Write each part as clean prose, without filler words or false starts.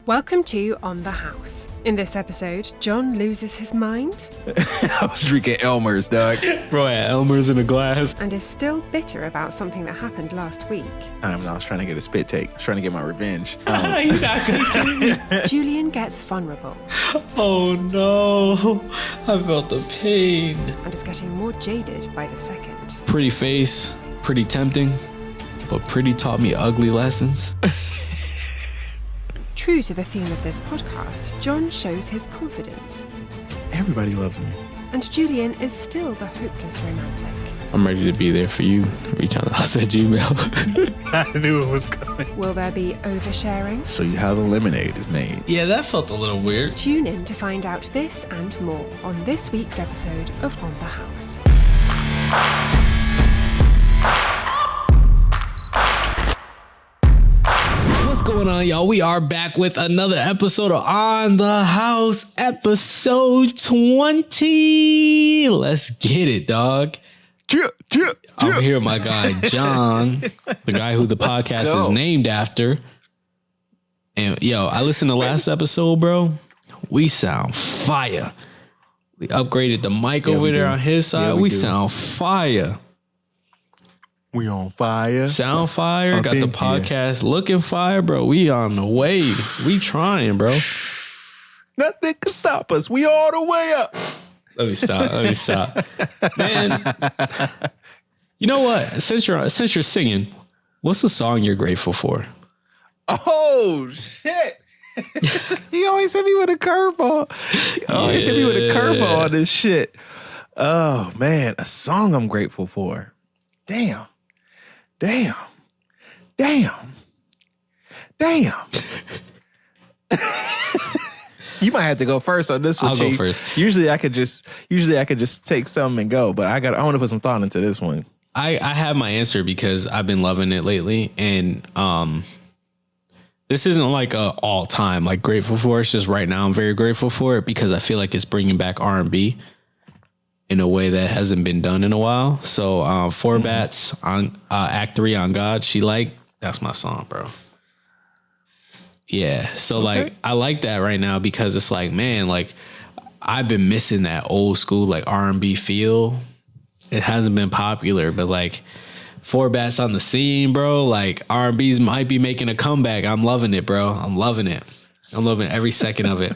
Welcome to On the House. In this episode, John loses his mind. I was drinking Elmer's, dog. Bro, I had Elmer's in a glass. And is still bitter about something that happened last week. I was trying to get a spit take. I was trying to get my revenge. You're not gonna Julian gets vulnerable. Oh no, I felt the pain. And is getting more jaded by the second. Pretty face, pretty tempting, but pretty taught me ugly lessons. True to the theme of this podcast, John shows his confidence. Everybody loves me. And Julian is still the hopeless romantic. I'm ready to be there for you. Reachonthehowse at Gmail. I knew it was coming. Will there be oversharing? Show you how the lemonade is made. Yeah, that felt a little weird. Tune in to find out this and more on this week's episode of On the House. What's going on, y'all? We are back with another episode of On the House, episode 20. Let's get it, dog. I'm here with my guy, John, the guy who the podcast is named after. And yo, I listened to last episode, bro. We sound fire. We upgraded the mic over there on his side. We sound fire. We on fire. Sound fire. Got the podcast looking fire, bro. We on the way. We trying, bro. Nothing can stop us. We all the way up. Let me stop. Man, you know what? Since you're singing, what's the song you're grateful for? Oh, shit. He always hit me with a curveball. Hit me with a curveball on this shit. Oh, man. A song I'm grateful for. Damn. You might have to go first on this one. I'll go first. Usually I could just take some and go, but I want to put some thought into this one. I have my answer because I've been loving it lately, and this isn't like a all time like grateful for. It's just right now I'm very grateful for it because I feel like it's bringing back R&B in a way that hasn't been done in a while. So Four Bats on Act 3 on God, that's my song, bro. Yeah. So like I like that right now because it's like, man, like I've been missing that old school like R&B feel. It hasn't been popular, but like Four Bats on the scene, bro. Like R&B's might be making a comeback. I'm loving it, bro. I'm loving it. I'm loving every second of it.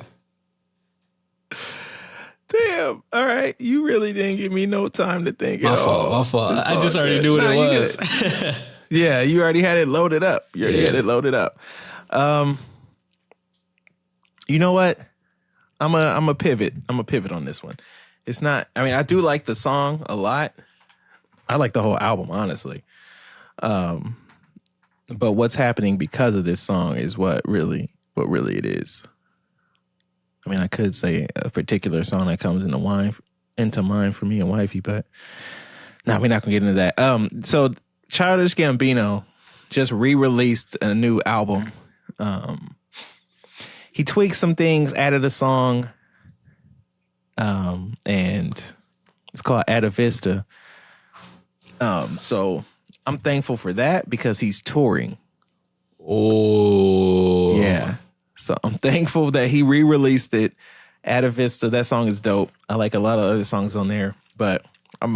Damn. All right. You really didn't give me no time to think. My fault. I just already knew what it was. Yeah, you already had it loaded up. You know what? I'm a pivot. I'm a pivot on this one. It's not. I mean, I do like the song a lot. I like the whole album, honestly. But what's happening because of this song is what really it is. I mean, I could say a particular song that comes into mind for me and wifey, but no, we're not gonna get into that. So Childish Gambino just re-released a new album. He tweaked some things, added a song, and it's called Ada Vista. So I'm thankful for that because he's touring. Oh, yeah. So I'm thankful that he re-released it. Ada Vista, that song is dope. I like a lot of other songs on there, but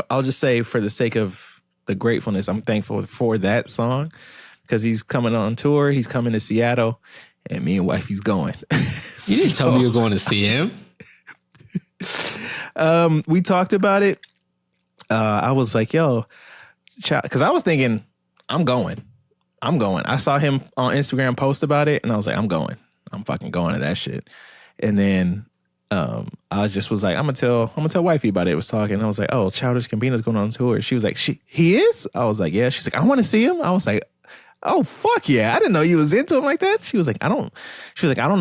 I'll just say for the sake of the gratefulness, I'm thankful for that song because he's coming on tour. He's coming to Seattle, and me and wifey's going. You didn't tell me you were going to see him. We talked about it. I was like, yo, because I was thinking, I'm going. I saw him on Instagram post about it, and I was like, I'm going. I'm fucking going to that shit. And then I just was like, I'm gonna tell wifey about it. I was talking. I was like, oh, Childish Gambino's going on tour. She was like, he is? I was like, yeah. She's like, I want to see him. I was like, oh, fuck yeah. I didn't know you was into him like that. She was like, I don't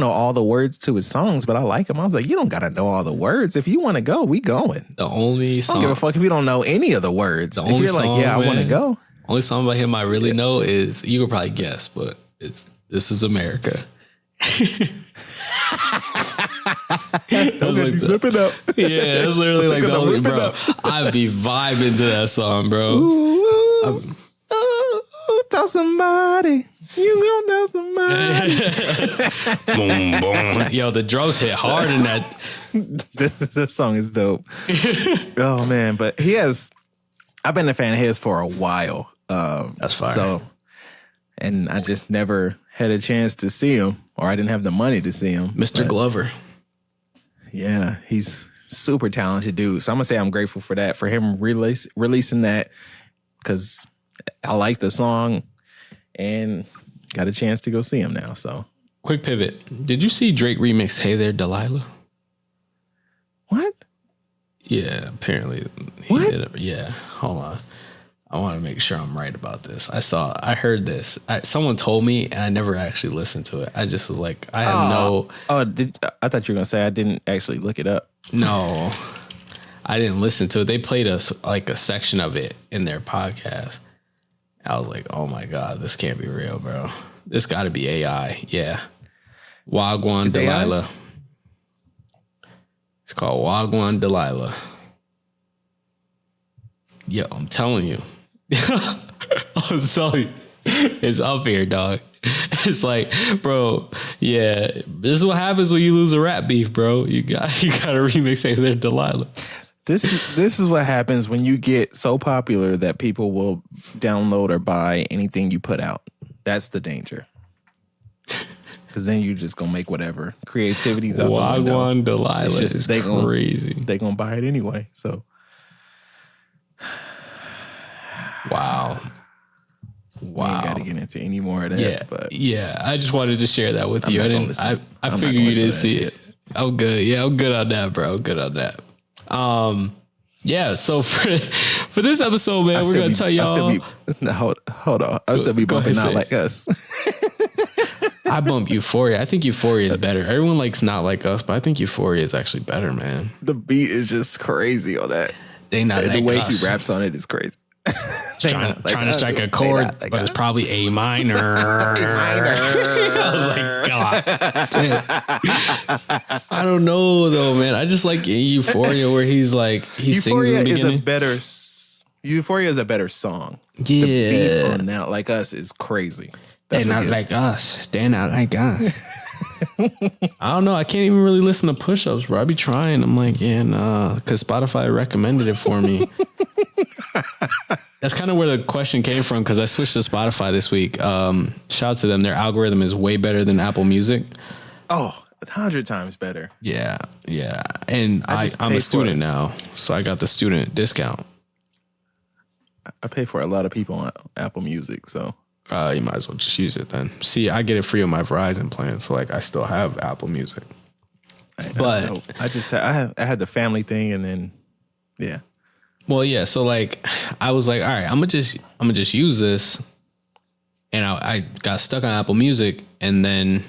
know all the words to his songs, but I like him. I was like, you don't gotta know all the words. If you want to go, we going. The only song. I don't give a fuck if you don't know any of the words. If you're like, yeah, I want to go. Only song by him I really know is, you could probably guess, but it's This Is America. Zip it up. Yeah, it's literally like the only, bro. I'd be vibing to that song, bro. Ooh, tell somebody. You gonna know some money. Boom, boom. Yo, the drums hit hard in that. The song is dope. Oh man, but I've been a fan of his for a while. That's fire. So, and I just never had a chance to see him, or I didn't have the money to see him. Mr. Glover. Yeah, he's super talented dude. So I'm gonna say I'm grateful for that, for him releasing that, because I like the song and got a chance to go see him now. So quick pivot. Did you see Drake remix "Hey There, Delilah"? What? Yeah, apparently he What? did it. Yeah, hold on. I want to make sure I'm right about this. I heard this. Someone told me, and I never actually listened to it. I just was like, I have no. Oh, I thought you were gonna say I didn't actually look it up. No, I didn't listen to it. They played a section of it in their podcast. I was like, oh my God, this can't be real, bro. This got to be AI. Yeah. Wagwan Delilah. AI? It's called Wagwan Delilah. Yo, I'm telling you. I'm telling you. It's up here, dog. It's like, bro, yeah, this is what happens when you lose a rap beef, bro. You got to remix "Hey There, Delilah." This is what happens when you get so popular that people will download or buy anything you put out. That's the danger. Because then you just gonna make whatever creativity's out the window. Wagwan Delilah is crazy. They gonna buy it anyway. So, wow. We ain't got to get into any more of that. Yeah, but yeah. I just wanted to share that with you. I figured you didn't see it. I'm good. Yeah, I'm good on that, bro. Good on that. Yeah. So for this episode, man, we're gonna tell y'all. Hold on. I'll still be bumping Not Like Us. I bump Euphoria. I think Euphoria is better. Everyone likes Not Like Us, but I think Euphoria is actually better, man. The beat is just crazy on that. They not the like way us. He raps on it is crazy. Trying to strike a chord, but it's probably A minor. I was like, God. I don't know though, man. I just like Euphoria where he's sings in the beginning. Euphoria is a better song. Yeah. The beat on Not Like Us is crazy. They're not like us. They're not like us. I don't know. I can't even really listen to push-ups, bro. I be trying. I'm like, yeah, nah, because Spotify recommended it for me. That's kind of where the question came from, because I switched to Spotify this week. Shout out to them. Their algorithm is way better than Apple Music. Oh, 100 times better. Yeah, yeah. And I'm a student now, so I got the student discount. I pay for a lot of people on Apple Music, so. You might as well just use it then. See, I get it free on my Verizon plan, so I still have Apple Music. But dope. I had the family thing, and then yeah. Well, yeah. So I was like, all right, I'm gonna just use this, and I got stuck on Apple Music, and then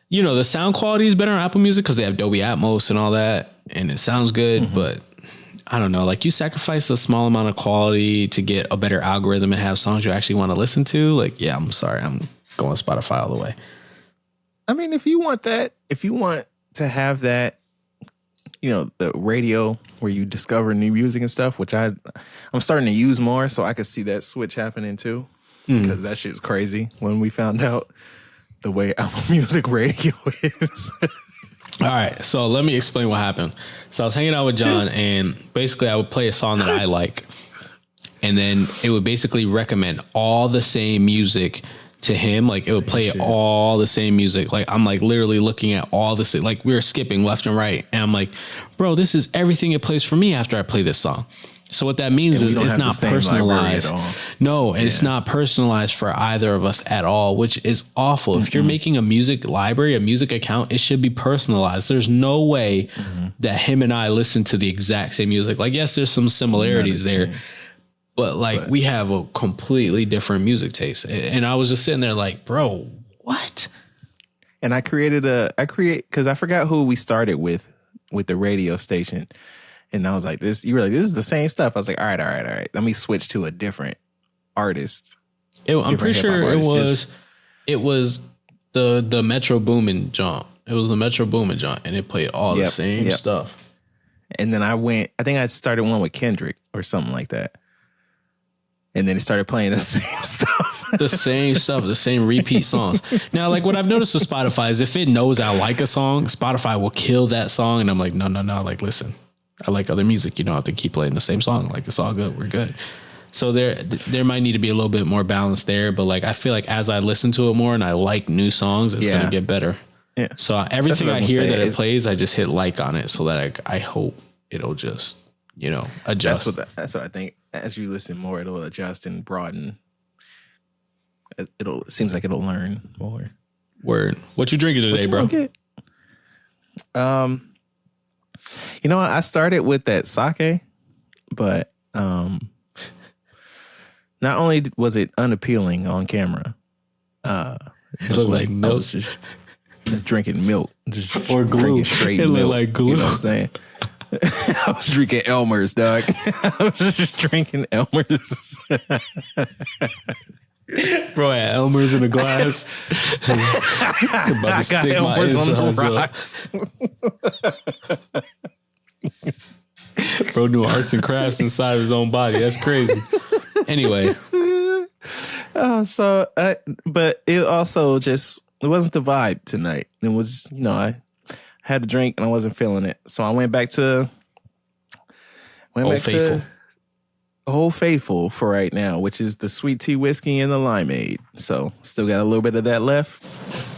the sound quality is better on Apple Music because they have Dolby Atmos and all that, and it sounds good, mm-hmm. But I don't know, you sacrifice a small amount of quality to get a better algorithm and have songs you actually want to listen to. Yeah, I'm sorry. I'm going Spotify all the way. I mean, if you want to have that, the radio where you discover new music and stuff, which I'm starting to use more, so I could see that switch happening too. Because that shit's crazy when we found out the way Apple Music radio is. All right, so let me explain what happened. So I was hanging out with John, and basically I would play a song that I like, and then it would basically recommend all the same music to him. It would play all the same music. I'm literally looking at all the same, we were skipping left and right, and I'm like, bro, this is everything it plays for me after I play this song. So what that means is it's not personalized. No, it's not personalized for either of us at all, which is awful. Mm-hmm. If you're making a music library, a music account, it should be personalized. There's no way that him and I listen to the exact same music. Yes, there's some similarities there, but we have a completely different music taste. And I was just sitting there bro, what? And because I forgot who we started with the radio station. And I was like, this is the same stuff. I was like, all right. Let me switch to a different artist. I'm pretty sure it was the Metro Boomin jaunt. It was the Metro Boomin jaunt, and it played all the same stuff. And then I think I started one with Kendrick or something like that. And then it started playing the same stuff. The same stuff, the same repeat songs. Now, like what I've noticed with Spotify is if it knows I like a song, Spotify will kill that song. And I'm like, no. Like, listen, I like other music. You don't have to keep playing the same song. Like, it's all good. We're good. So there might need to be a little bit more balance there. But like, I feel like as I listen to it more and I like new songs, it's going to get better. Yeah. So everything I hear that it plays, I just hit like on it so that I hope it'll just, adjust. That's what I think. As you listen more, it'll adjust and broaden. It seems like it'll learn more. Word. What you drinking today, bro? I started with that sake, but not only was it unappealing on camera, it looked like milk. I was just drinking milk, just or glue. Drinking straight it milk. Looked like glue. You know what I'm saying? I was drinking Elmer's, dog. I was just drinking Elmer's. Bro, I had Elmer's in a glass. I got Elmer's on the rocks. Bro knew arts and crafts inside of his own body. That's crazy. Anyway. But it also just, it wasn't the vibe tonight. It was, I had a drink and I wasn't feeling it. So I went back to Old Faithful for right now, which is the sweet tea whiskey and the limeade. So still got a little bit of that left.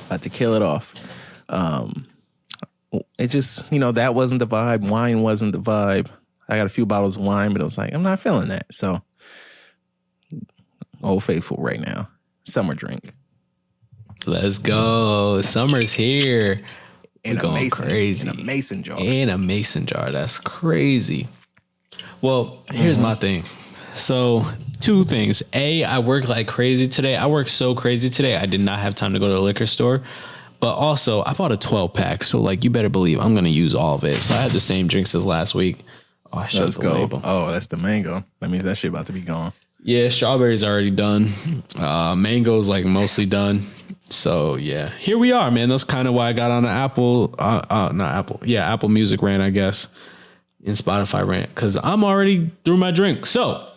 About to kill it off. It just, that wasn't the vibe. Wine wasn't the vibe. I got a few bottles of wine, but it was like, I'm not feeling that. So Old Faithful right now. Summer drink. Let's go. Summer's here. We're going crazy. In a mason jar. In a mason jar. That's crazy. Well, here's my thing. So 2 things. A, I work like crazy today. I worked so crazy today. I did not have time to go to the liquor store. But also, I bought a 12-pack. So, like, you better believe I'm going to use all of it. So I had the same drinks as last week. Oh, I showed the label. Oh, that's the mango. That means that shit about to be gone. Yeah, strawberry's already done. Mango's, like, mostly done. So, yeah. Here we are, man. That's kind of why I got on the Apple Music rant, I guess. In Spotify rant. Because I'm already through my drink. So,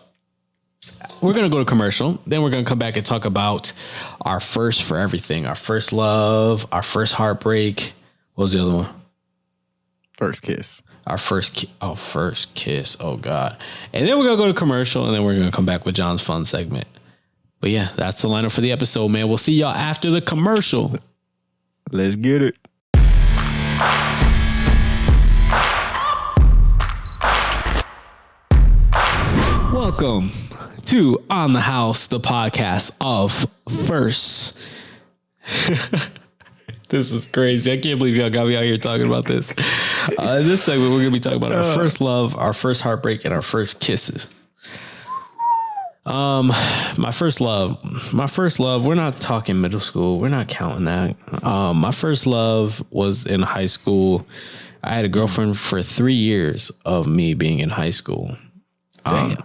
we're going to go to commercial. Then we're going to come back and talk about our first for everything. Our first love, our first heartbreak. What was the other one? First kiss. Our first kiss. Oh, God. And then we're going to go to commercial, and then we're going to come back with John's fun segment. But, yeah, that's the lineup for the episode, man. We'll see y'all after the commercial. Let's get it. Welcome to On the House, the podcast of firsts. This is crazy. I can't believe y'all got me out here talking about this. In this segment, we're going to be talking about our first love, our first heartbreak, and our first kisses. My first love, we're not talking middle school. We're not counting that. My first love was in high school. I had a girlfriend for 3 years of me being in high school.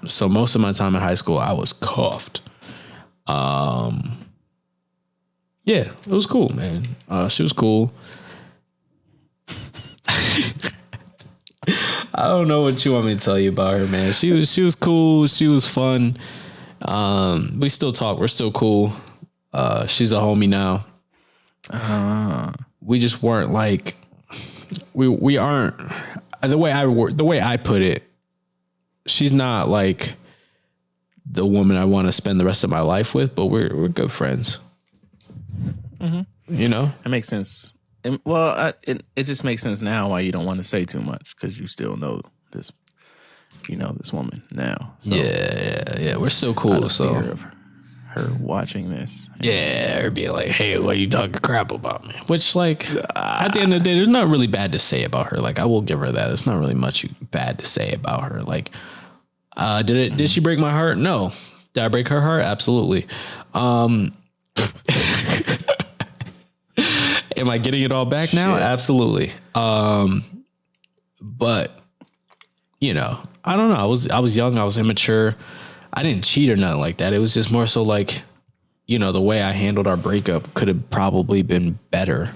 So most of my time in high school, I was cuffed. Yeah, it was cool, man. She was cool. I don't know what you want me to tell you about her, man. She was cool. She was fun. We still talk. We're still cool. She's a homie now. We just weren't like, we aren't, the way I put it, she's not like the woman I want to spend the rest of my life with, but we're good friends. Mm-hmm. You know? It makes sense. And, well, it just makes sense now why you don't want to say too much, because you still know this, this woman now. So yeah. We're still cool. So of her watching this. Yeah, or being like, hey, why you talking crap about me? Which, like, at the end of the day, there's not really bad to say about her. Like, I will give her that. There's not really much bad to say about her. Like, did she break my heart? No. Did I break her heart? Absolutely. Am I getting it all back now? Shit. Absolutely. But I don't know. I was young. I was immature. I didn't cheat or nothing like that. It was just more so like, the way I handled our breakup could have probably been better.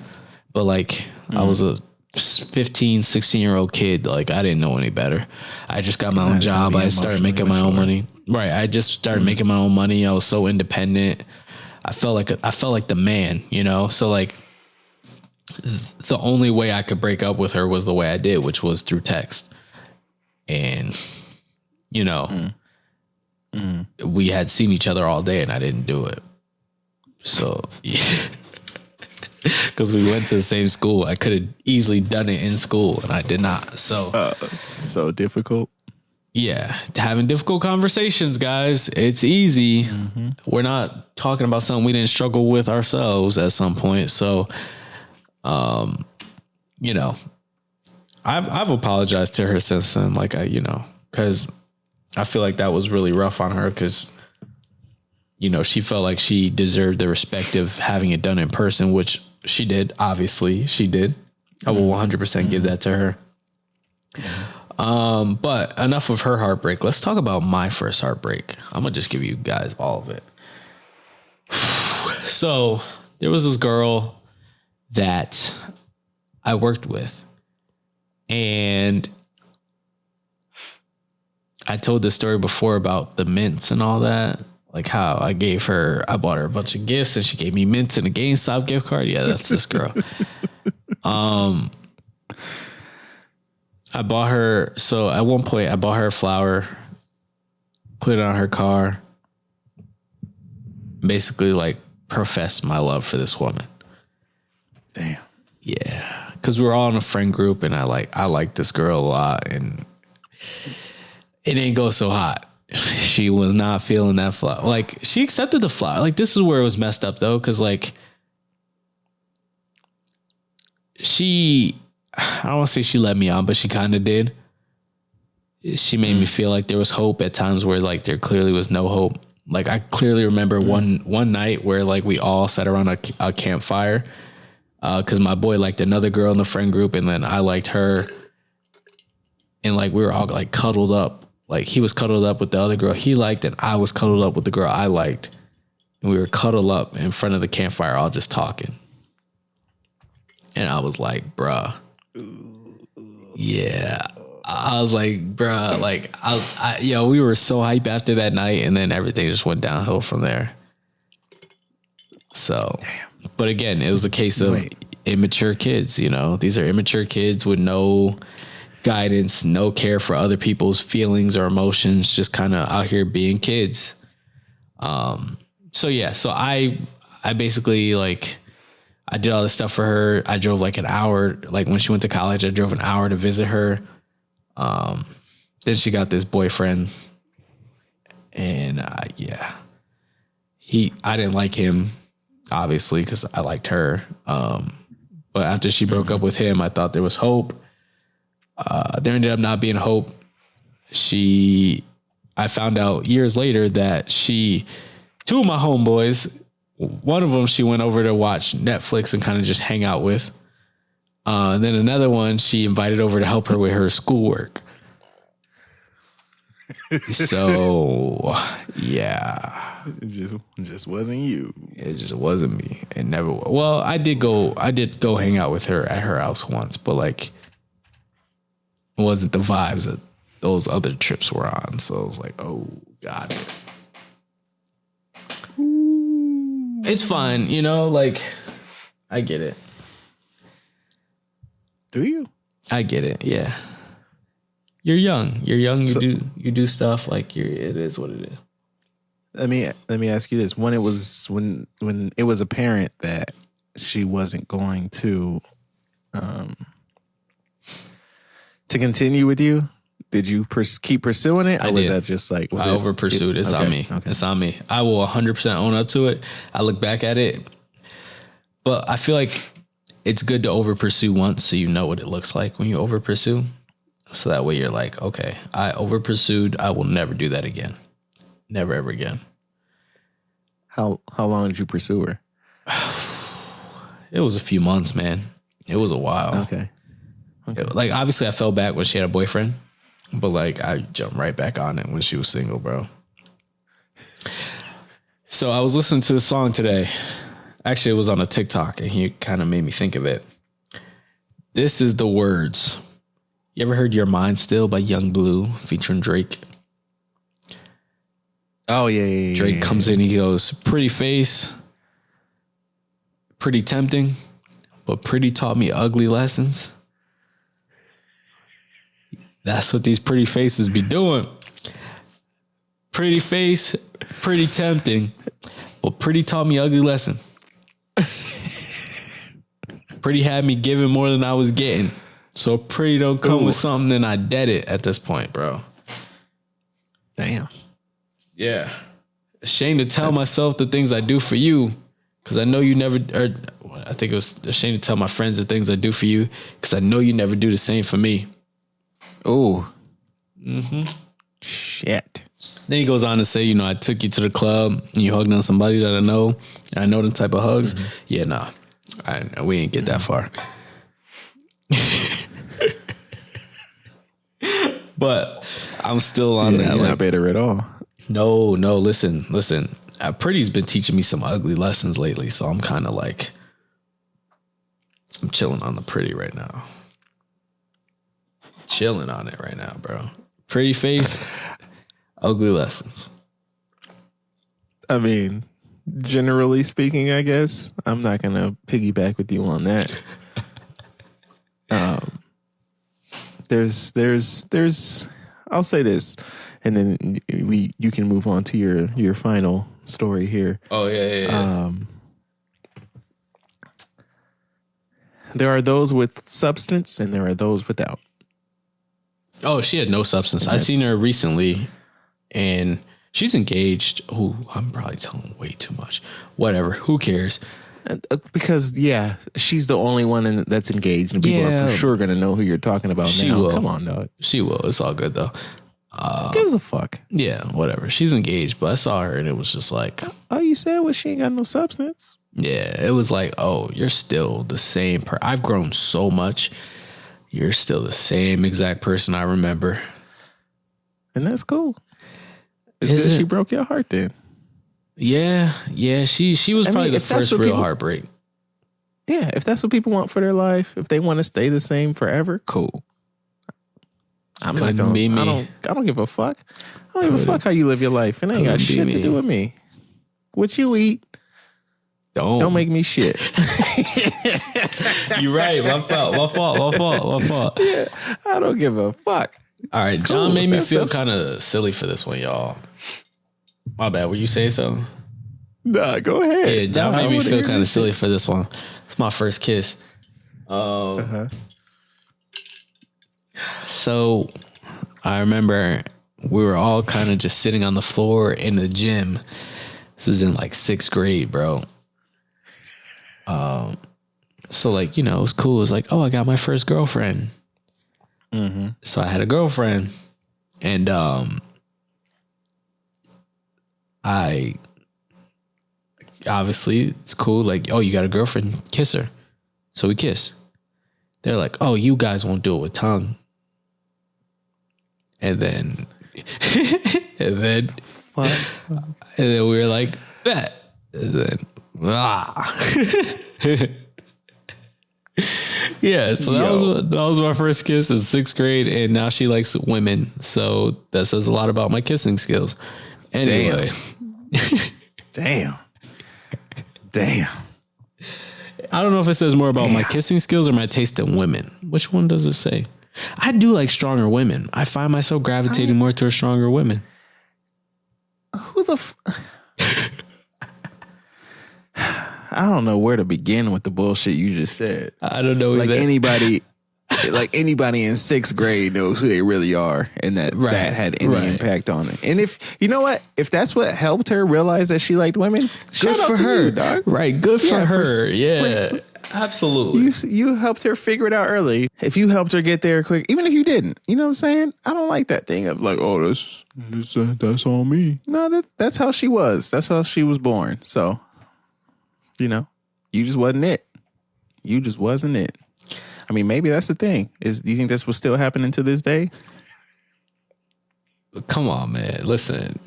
But like, I was a 15, 16-year-old kid. Like, I didn't know any better. I just got my own job. I started making my own money. Right. I just started making my own money. I was so independent. I felt like the man, you know? So like the only way I could break up with her was the way I did, which was through text. And, you know, we had seen each other all day and I didn't do it. So, because we went to the same school, I could have easily done it in school and I did not. So, so difficult. Yeah, having difficult conversations, guys. It's easy. We're not talking about something we didn't struggle with ourselves at some point. So, you know, I've apologized to her since then. Like because I feel like that was really rough on her because, you know, she felt like she deserved the respect of having it done in person, which she did. Obviously, she did. I will 100% give that to her. But enough of her heartbreak. Let's talk about my first heartbreak. I'm gonna just give you guys all of it. So there was this girl that I worked with, and I told this story before about the mints and all that. Like how I bought her a bunch of gifts and she gave me mints and a GameStop gift card. Yeah, that's this girl. I bought her, so at one point I bought her a flower, put it on her car, basically like professed my love for this woman. Damn. Yeah. Cause we were all in a friend group and I like this girl a lot and it didn't go so hot. She was not feeling that flower. Like she accepted the flower. Like this is where it was messed up though. Cause like I don't want to say she led me on, but she kind of did. She made me feel like there was hope at times where like there clearly was no hope. Like I clearly remember one night where like we all sat around a campfire because my boy liked another girl in the friend group and then I liked her. And like we were all like cuddled up. Like he was cuddled up with the other girl he liked and I was cuddled up with the girl I liked. And we were cuddled up in front of the campfire all just talking. And I was like, bruh. Yeah. I was like, bruh, like we were so hype after that night and then everything just went downhill from there. So, but again, it was a case of immature kids, you know, these are immature kids with no guidance, no care for other people's feelings or emotions, just kind of out here being kids. So I basically like, I did all this stuff for her. I drove like an hour. Like when she went to college, I drove an hour to visit her. Then she got this boyfriend and I didn't like him obviously because I liked her. But after she broke up with him, I thought there was hope. There ended up not being hope. I found out years later that two of my homeboys, one of them she went over to watch Netflix and kind of just hang out with. And then another one she invited over to help her with her schoolwork. So, yeah. It just wasn't you. It just wasn't me. It never. Well, I did go hang out with her at her house once, but like it wasn't the vibes that those other trips were on. So I was like, oh, got it. It's fine, you know, like I get it. Do you? I get it, yeah. You're young. You do stuff like it is what it is. Let me ask you this. When it was apparent that she wasn't going to continue with you, did you keep pursuing it? Or I was did. that just like I over pursued? It's on me. Okay. It's on me. I will 100% own up to it. I look back at it, but I feel like it's good to over pursue once so you know what it looks like when you over pursue. So that way you're like, okay, I over pursued. I will never do that again. Never ever again. How long did you pursue her? It was a few months, man. It was a while. Okay. Like obviously I fell back when she had a boyfriend, but like I jumped right back on it when she was single, bro. So I was listening to the song today. Actually, it was on a TikTok and he kind of made me think of it. This is the words. You ever heard Your Mind Still by Young Blue featuring Drake? Oh, yeah. Drake comes in, he goes, pretty face, pretty tempting, but pretty taught me ugly lessons. That's what these pretty faces be doing. Pretty face, pretty tempting, but pretty taught me ugly lesson. Pretty had me giving more than I was getting. So pretty don't come with something, then I dead it at this point, bro. Damn. Yeah. Ashamed to tell myself the things I do for you, because I know you never, or I think it was ashamed to tell my friends the things I do for you, because I know you never do the same for me. Oh. Mm-hmm. Shit. Then he goes on to say, you know, I took you to the club and you hugged on somebody that I know. I know the type of hugs. Mm-hmm. Yeah, nah. We ain't get that far. But I'm still on that. You're not better at all. No, listen. Pretty's been teaching me some ugly lessons lately, so I'm kind of like, I'm chilling on the pretty right now. Chilling on it right now, bro. Pretty face, ugly lessons. I mean, generally speaking, I guess I'm not gonna piggyback with you on that. There's I'll say this, and then you can move on to your final story here. Oh yeah. There are those with substance and there are those without. Oh, she had no substance. I seen her recently, and she's engaged. Oh, I'm probably telling way too much. Whatever. Who cares? Because she's the only one that's engaged, and people are for sure gonna know who you're talking about. She now. will. Come on, dog. She will. It's all good though. Who gives a fuck? Yeah, whatever. She's engaged, but I saw her and it was just like, all you said was she ain't got no substance. Yeah, it was like, oh, you're still the same I've grown so much. You're still the same exact person I remember. And that's cool. It's good she broke your heart then. Yeah. She was probably the first real heartbreak. Yeah, if that's what people want for their life, if they want to stay the same forever, cool. I'm not gonna be me. I don't give a fuck. I don't give a fuck how you live your life. It ain't got shit to do with me. What you eat, don't make me shit. You're right. My fault. Yeah, I don't give a fuck. All right, John made me feel kind of silly for this one, y'all. My bad. Were you saying so? Nah, go ahead. Yeah, John made me feel kind of silly for this one. It's my first kiss. So I remember we were all kind of just sitting on the floor in the gym. This was in like 6th grade, bro. So like, you know, it was cool. It was like, oh, I got my first girlfriend. Mm-hmm. So I had a girlfriend, and I obviously it's cool. Like, oh, you got a girlfriend, kiss her. So we kiss. They're like, oh, you guys won't do it with tongue. And then Fuck. And then we were like, bet. And then, yeah, so that was my first kiss in 6th grade, and now she likes women. So that says a lot about my kissing skills. Anyway. Damn. I don't know if it says more about my kissing skills or my taste in women. Which one does it say? I do like stronger women. I find myself gravitating more towards stronger women. Who the I don't know where to begin with the bullshit you just said. I don't know either. Anybody in 6th grade knows who they really are, and that had any impact on it. And if you know what, if that's what helped her realize that she liked women, good for her, you, dog. Right? Good for her. Yeah, absolutely. You helped her figure it out early. If you helped her get there quick, even if you didn't, you know what I'm saying? I don't like that thing of like, oh, that's on me. No, that's how she was. That's how she was born. So, you know, you just wasn't it. You just wasn't it. I mean, maybe that's the thing. Do you think this was still happening to this day? Come on, man. Listen.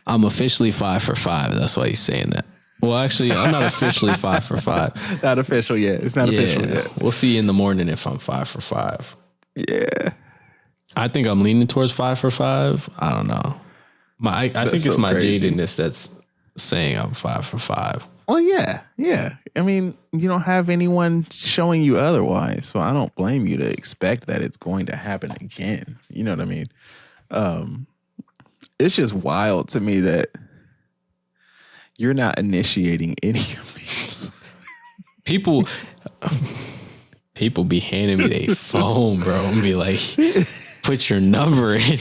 I'm officially 5 for 5. That's why he's saying that. Well, actually, I'm not officially 5 for 5. Not official yet. It's not official yet. We'll see in the morning if I'm 5 for 5. Yeah. I think I'm leaning towards 5 for 5. I don't know. I think so it's my crazy. jadedness that's saying I'm 5 for 5. Well, yeah. I mean, you don't have anyone showing you otherwise, so I don't blame you to expect that it's going to happen again. You know what I mean? It's just wild to me that you're not initiating any of these. People be handing me their phone, bro, and be like, put your number in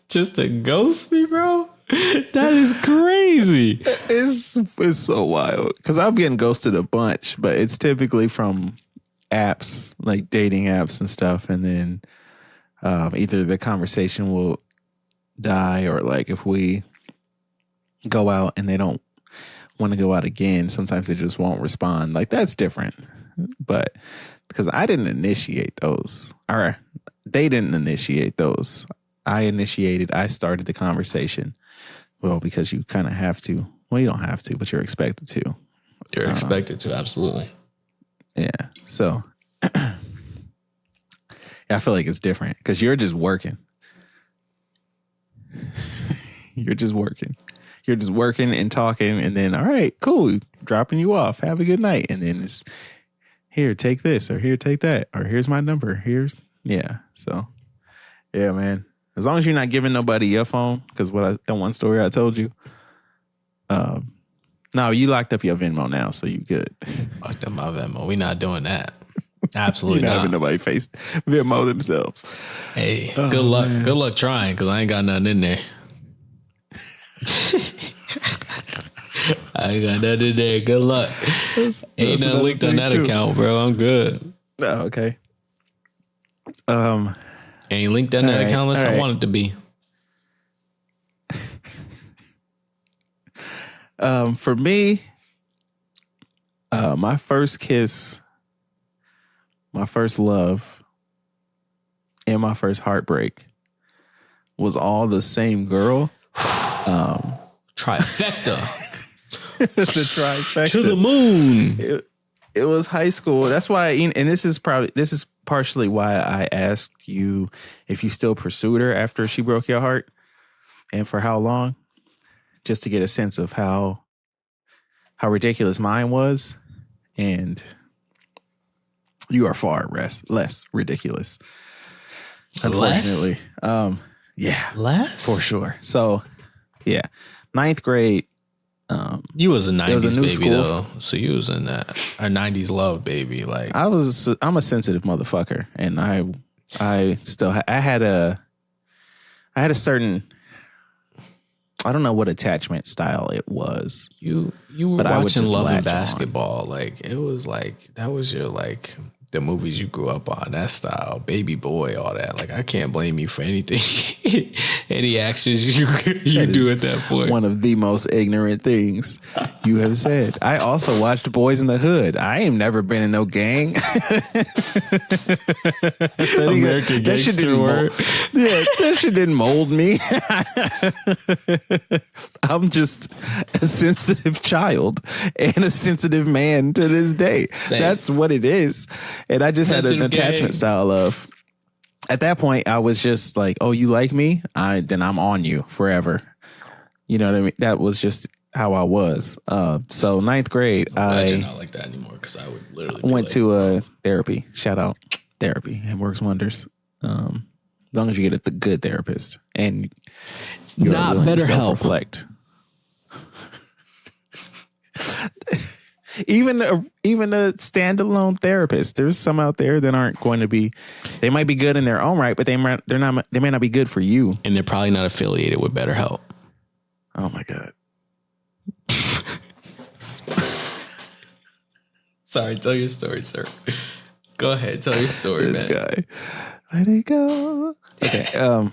just to ghost me, bro. That is crazy. It's so wild because I'm getting ghosted a bunch, but it's typically from apps like dating apps and stuff, and then either the conversation will die or like if we go out and they don't want to go out again, sometimes they just won't respond. Like that's different, but because I didn't initiate those, or they didn't initiate those. I started the conversation. Well, because you kind of have to. Well, you don't have to, but you're expected to. You're expected to, absolutely. Yeah. So yeah, I feel like it's different because you're just working. You're just working. You're just working and talking, and then all right, cool, dropping you off. Have a good night, and then it's here, take this, or here, take that, or here's my number. So yeah, man. As long as you're not giving nobody your phone, because that one story I told you. No, you locked up your Venmo now, so you good. Locked up my Venmo. We not doing that. Absolutely You're not not. having nobody face Venmo themselves. Hey, good luck. Man. Good luck trying, because I ain't got nothing in there. I ain't got nothing in there. Good luck. Ain't nothing linked on that account, bro. I'm good. Oh, okay. Ain't linked on that account unless I want it to be. For me, my first kiss, my first love, and my first heartbreak was all the same girl. Trifecta. It's a trifecta. To the moon. It was high school. That's why, and this is partially why I asked you if you still pursued her after she broke your heart and for how long, just to get a sense of how ridiculous mine was. And you are far less ridiculous. Unfortunately. Yeah. Less? For sure. So, yeah. 9th grade. You was a 90s baby school. though, so you was in that a 90s love baby. Like I'm a sensitive motherfucker, and I had a certain, I don't know what attachment style it was. You were watching Love and Basketball, like it was like that was your like the movies you grew up on, that style, Baby Boy, all that. Like I can't blame you for anything, any actions you do at that point. One of the most ignorant things you have said. I also watched Boys in the Hood. I ain't never been in no gang. American Gangster word. Yeah, that shit didn't mold me. I'm just a sensitive child and a sensitive man to this day. Same. That's what it is. And I just sensitive had an attachment style of, at that point, I was just like, oh, you like me? Then I'm on you forever. You know what I mean? That was just how I was. So 9th grade, I'm not like that anymore because I would literally went to therapy. Shout out therapy. It works wonders. As long as you get a good therapist and you're not willing to BetterHelp. self-reflect. Even a standalone therapist, there's some out there that aren't going to be. They might be good in their own right, but they may not be good for you. And they're probably not affiliated with BetterHelp. Oh my God. Sorry, tell your story, sir. Go ahead, tell your story, this man. Guy, let it go. Okay.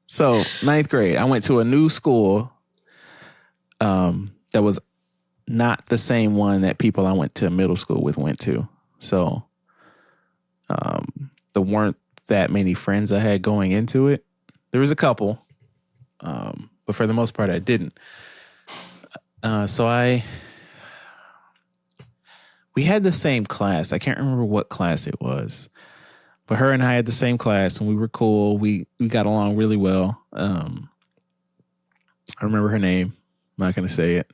So 9th grade, I went to a new school. That was not the same one that people I went to middle school with went to. So, there weren't that many friends I had going into it. There was a couple, but for the most part, I didn't. So we had the same class. I can't remember what class it was, but her and I had the same class and we were cool. We got along really well. I remember her name. I'm not gonna say it.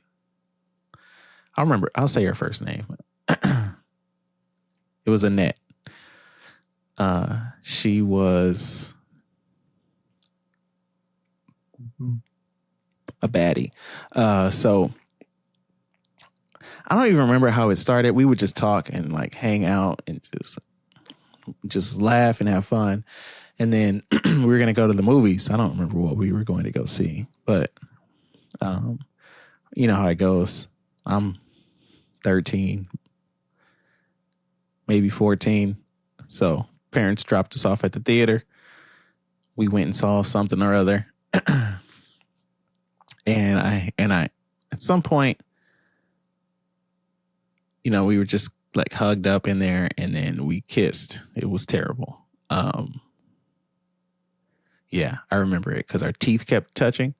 I'll say her first name. It was Annette. She was a baddie. So I don't even remember how it started. We would just talk and like hang out and just laugh and have fun. And then we were going to go to the movies. I don't remember what we were going to go see, but you know how it goes. I'm 13, maybe 14. So parents dropped us off at the theater. We went and saw something or other. And I at some point, you know, we were just like hugged up in there and then we kissed. It was terrible. Yeah, I remember it because our teeth kept touching.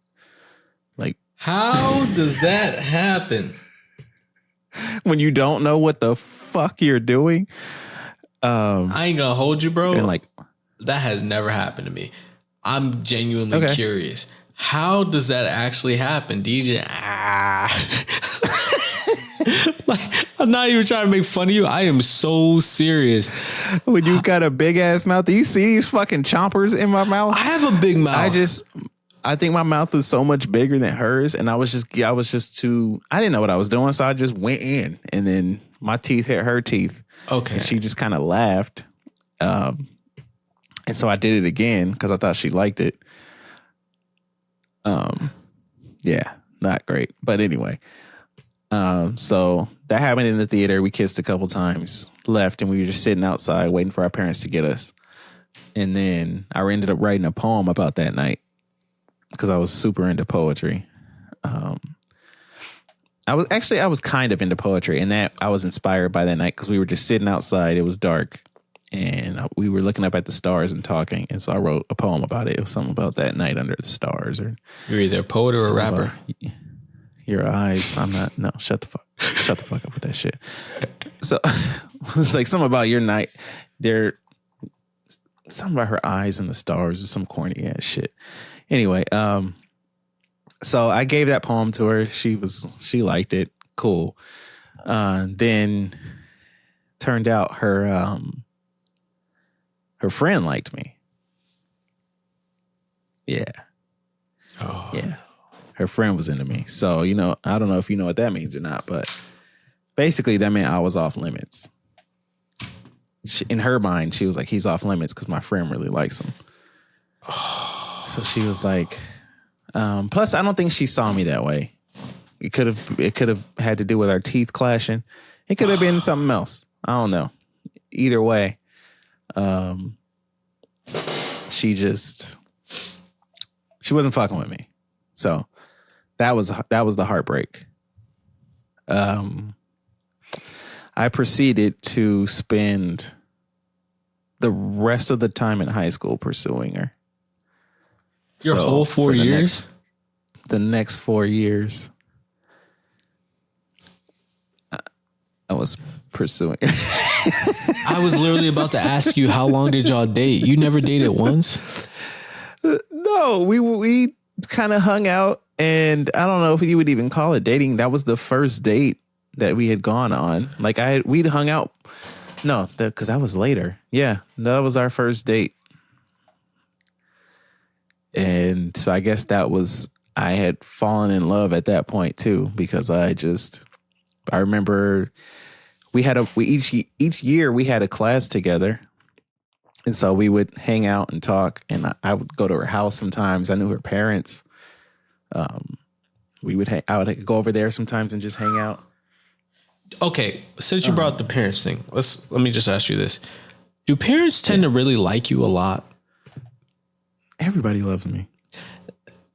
Like, how does that happen? When you don't know what the fuck you're doing. I ain't gonna hold you, bro. And like, that has never happened to me. I'm genuinely curious. How does that actually happen? DJ, like, I'm not even trying to make fun of you. I am so serious. When you got a big ass mouth, do you see these fucking chompers in my mouth? I have a big mouth. I think my mouth was so much bigger than hers, and I was just too. I didn't know what I was doing, so I just went in, and then my teeth hit her teeth. Okay, and she just kind of laughed, and so I did it again because I thought she liked it. Yeah, not great, but anyway. So that happened in the theater. We kissed a couple times, left, and we were just sitting outside waiting for our parents to get us. And then I ended up writing a poem about that night because I was super into poetry. I was kind of into poetry, and that I was inspired by that night because we were just sitting outside. It was dark, and we were looking up at the stars and talking. And so I wrote a poem about it. It was something about that night under the stars, or you're either a poet or a rapper. Your eyes. I'm not. No, shut the fuck up with that shit. So it's like something about your night. Something about her eyes and the stars or some corny ass shit. Anyway, so I gave that poem to her. She liked it. Cool. Then turned out her friend liked me. Yeah. Oh. Yeah. Her friend was into me. So, you know, I don't know if you know what that means or not, but basically that meant I was off limits. In her mind, she was like, he's off limits because my friend really likes him. So she was like, plus I don't think she saw me that way. It could have had to do with our teeth clashing. It could have been something else. I don't know. Either way, she wasn't fucking with me. So that was the heartbreak. I proceeded to spend the rest of the time in high school pursuing her. Your whole 4 years? The next 4 years. I was pursuing. I was literally about to ask you, how long did y'all date? You never dated once? No, we kind of hung out, and I don't know if you would even call it dating. That was the first date that we had gone on. Like we'd hung out. No, because that was later. Yeah, that was our first date. And so I guess I had fallen in love at that point too, because I remember each year we had a class together. And so we would hang out and talk, and I would go to her house sometimes. I knew her parents. I would go over there sometimes and just hang out. Okay, since you brought up the parents thing, let me just ask you this. Do parents tend to really like you a lot? Everybody loves me.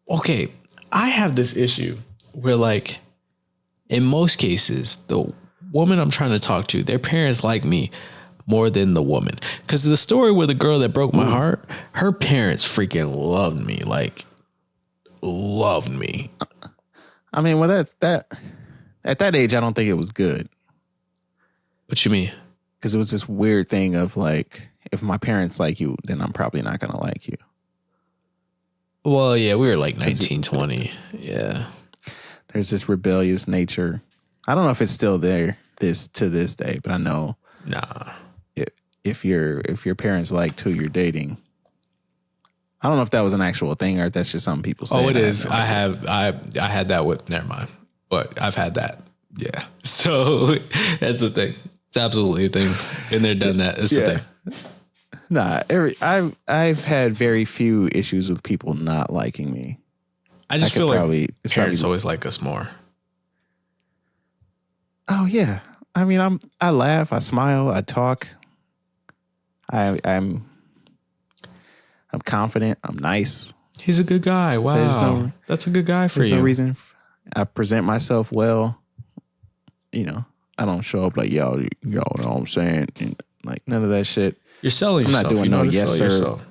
Okay, I have this issue where, like, in most cases, the woman I'm trying to talk to, their parents like me more than the woman. Because the story with the girl that broke my heart, her parents freaking loved me. Like, loved me. I mean, well, that at that age, I don't think it was good. What you mean? Because it was this weird thing of like, if my parents like you, then I'm probably not going to like you. Well, yeah, we were like 19, 20. Yeah. There's this rebellious nature. I don't know if it's still there to this day, but I know Nah. if your parents liked who you're dating. I don't know if that was an actual thing or if that's just something people say. Oh, it is. I had that with, never mind. But I've had that. Yeah. So that's the thing. It's absolutely a thing. Been there, done that. It's the thing. Nah, I've had very few issues with people not liking me. I just feel like parents always like us more. Oh yeah. I mean, I laugh, I smile, I talk. I'm confident. I'm nice. He's a good guy. Wow. That's a good guy for you. There's no reason. I present myself well. You know, I don't show up like, yo, you know what I'm saying? And like none of that shit. You're selling yourself. I'm not doing no yes sir. Yourself.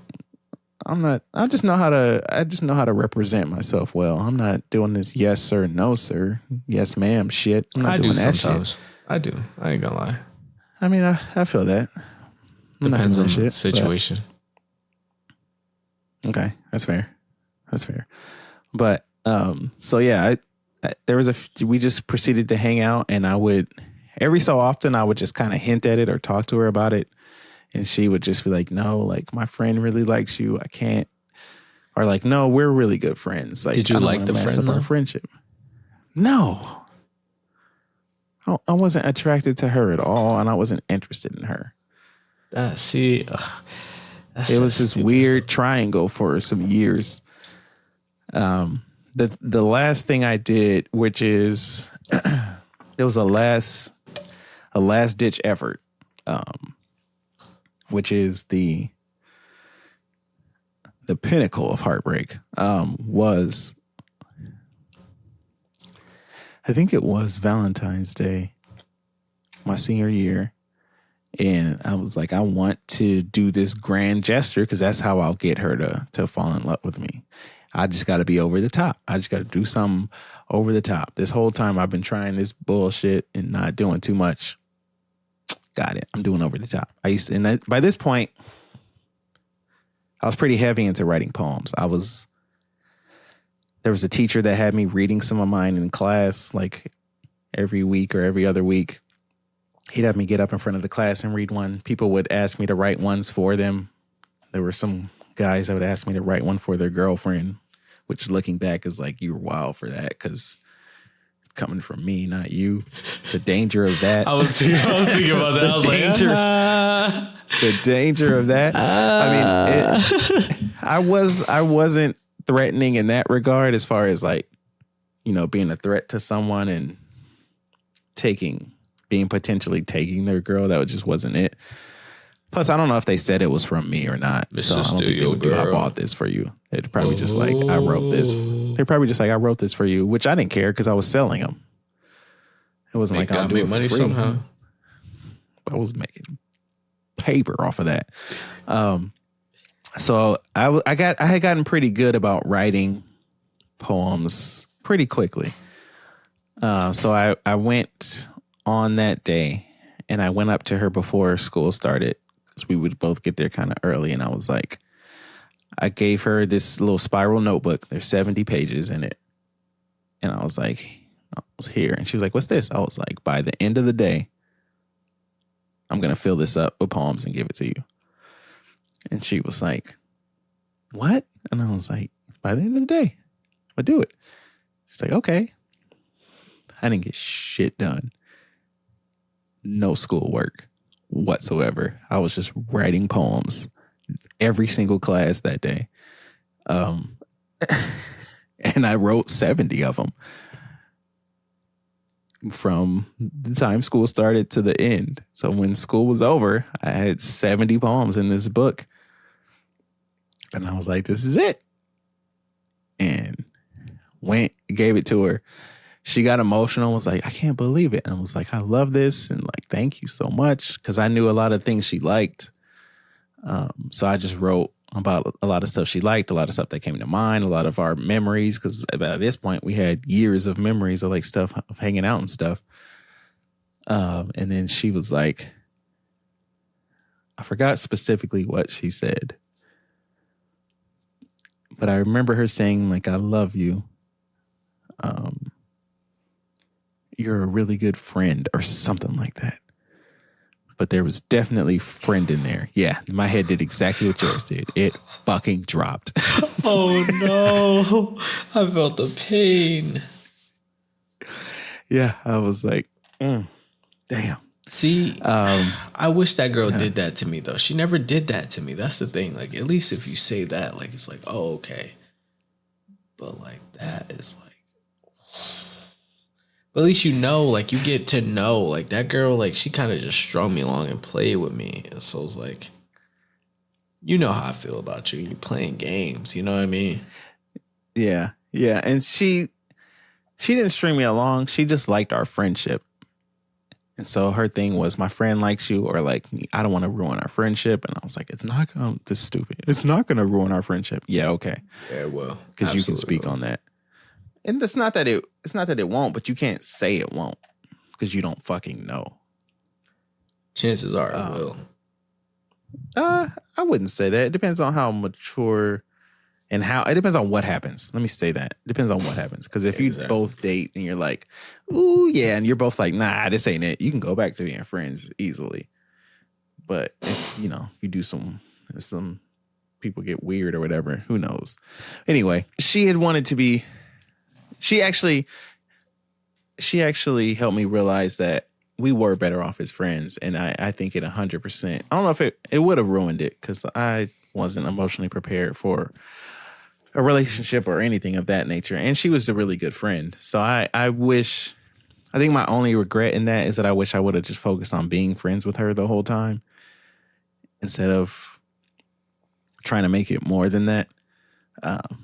I'm not. I just know how to represent myself well. I'm not doing this yes sir, no sir, yes ma'am shit. I'm not I doing do that sometimes. shit. I do. I ain't gonna lie. I mean, I feel that. I'm Depends on the shit, situation. Okay, that's fair. That's fair. But so yeah, there was we just proceeded to hang out, and I would every so often I would just kind of hint at it or talk to her about it. And she would just be like, no, like my friend really likes you. I can't. Or like, no, we're really good friends. Like, did you like the friend? Our friendship? No. I wasn't attracted to her at all. And I wasn't interested in her. See, it was this weird triangle for some years. The last thing I did, which is, it was a last ditch effort. Which is the pinnacle of heartbreak, was, I think it was Valentine's Day, my senior year. And I was like, I want to do this grand gesture because that's how I'll get her to fall in love with me. I just got to be over the top. I just got to do something over the top. This whole time I've been trying this bullshit and not doing too much. Got it. I'm doing over the top. By this point, I was pretty heavy into writing poems. There was a teacher that had me reading some of mine in class, like every week or every other week. He'd have me get up in front of the class and read one. People would ask me to write ones for them. There were some guys that would ask me to write one for their girlfriend, which looking back is like, you were wild for that because coming from me, not you. The danger of that. I was thinking about that. I was danger, the danger of that. I mean, I wasn't threatening in that regard, as far as like, you know, being a threat to someone and being potentially taking their girl. That just wasn't it. Plus, I don't know if they said it was from me or not. So I don't think they would do, I bought this for you. They'd probably just like, I wrote this. They're probably just like, I wrote this for you, which I didn't care because I was selling them. It wasn't like I'll do it for money free. Somehow. I was making paper off of that. So I had gotten pretty good about writing poems pretty quickly. So I went on that day and I went up to her before school started, because we would both get there kind of early. And I was like, I gave her this little spiral notebook. There's 70 pages in it. And I was like, I was here. And she was like, what's this? I was like, by the end of the day, I'm going to fill this up with poems and give it to you. And she was like, what? And I was like, by the end of the day, I'll do it. She's like, okay. I didn't get shit done. No schoolwork whatsoever. I was just writing poems every single class that day. And I wrote 70 of them from the time school started to the end. So when school was over, I had 70 poems in this book. And I was like, this is it. And gave it to her. She got emotional, was like, I can't believe it. And I was like, I love this. And like, thank you so much. Because I knew a lot of things she liked. So I just wrote about a lot of stuff she liked, a lot of stuff that came to mind, a lot of our memories. Because at this point, we had years of memories of like stuff, of hanging out and stuff. And then she was like, I forgot specifically what she said. But I remember her saying, like, I love you. You're a really good friend or something like that. But there was definitely friend in there. Yeah, my head did exactly what yours did. It fucking dropped. Oh no. I felt the pain. Yeah, I was like, damn. See, I wish that girl did that to me though. She never did that to me. That's the thing. Like, at least if you say that, like, it's like, oh, okay. But like, that is like, but at least you know, like, you get to know, like, that girl, like, she kind of just strung me along and played with me. And so it's like, you know how I feel about you. You're playing games. You know what I mean? Yeah, yeah. And she didn't string me along. She just liked our friendship. And so her thing was, my friend likes you, or like, I don't want to ruin our friendship. And I was like, it's not going to, this is stupid. It's not going to ruin our friendship. Yeah, okay. Yeah, well, because you can speak on that. And it's not that it won't, but you can't say it won't because you don't fucking know. Chances are it will. I wouldn't say that. It depends on how mature and it depends on what happens. Let me say that. It depends on what happens. Because if you both date and you're like, ooh, yeah, and you're both like, nah, this ain't it, you can go back to being friends easily. But if, you do some people get weird or whatever, who knows? Anyway, she had wanted to be. She actually helped me realize that we were better off as friends. And I think it 100%. I don't know if it would have ruined it because I wasn't emotionally prepared for a relationship or anything of that nature. And she was a really good friend. So I think my only regret in that is that I wish I would have just focused on being friends with her the whole time instead of trying to make it more than that.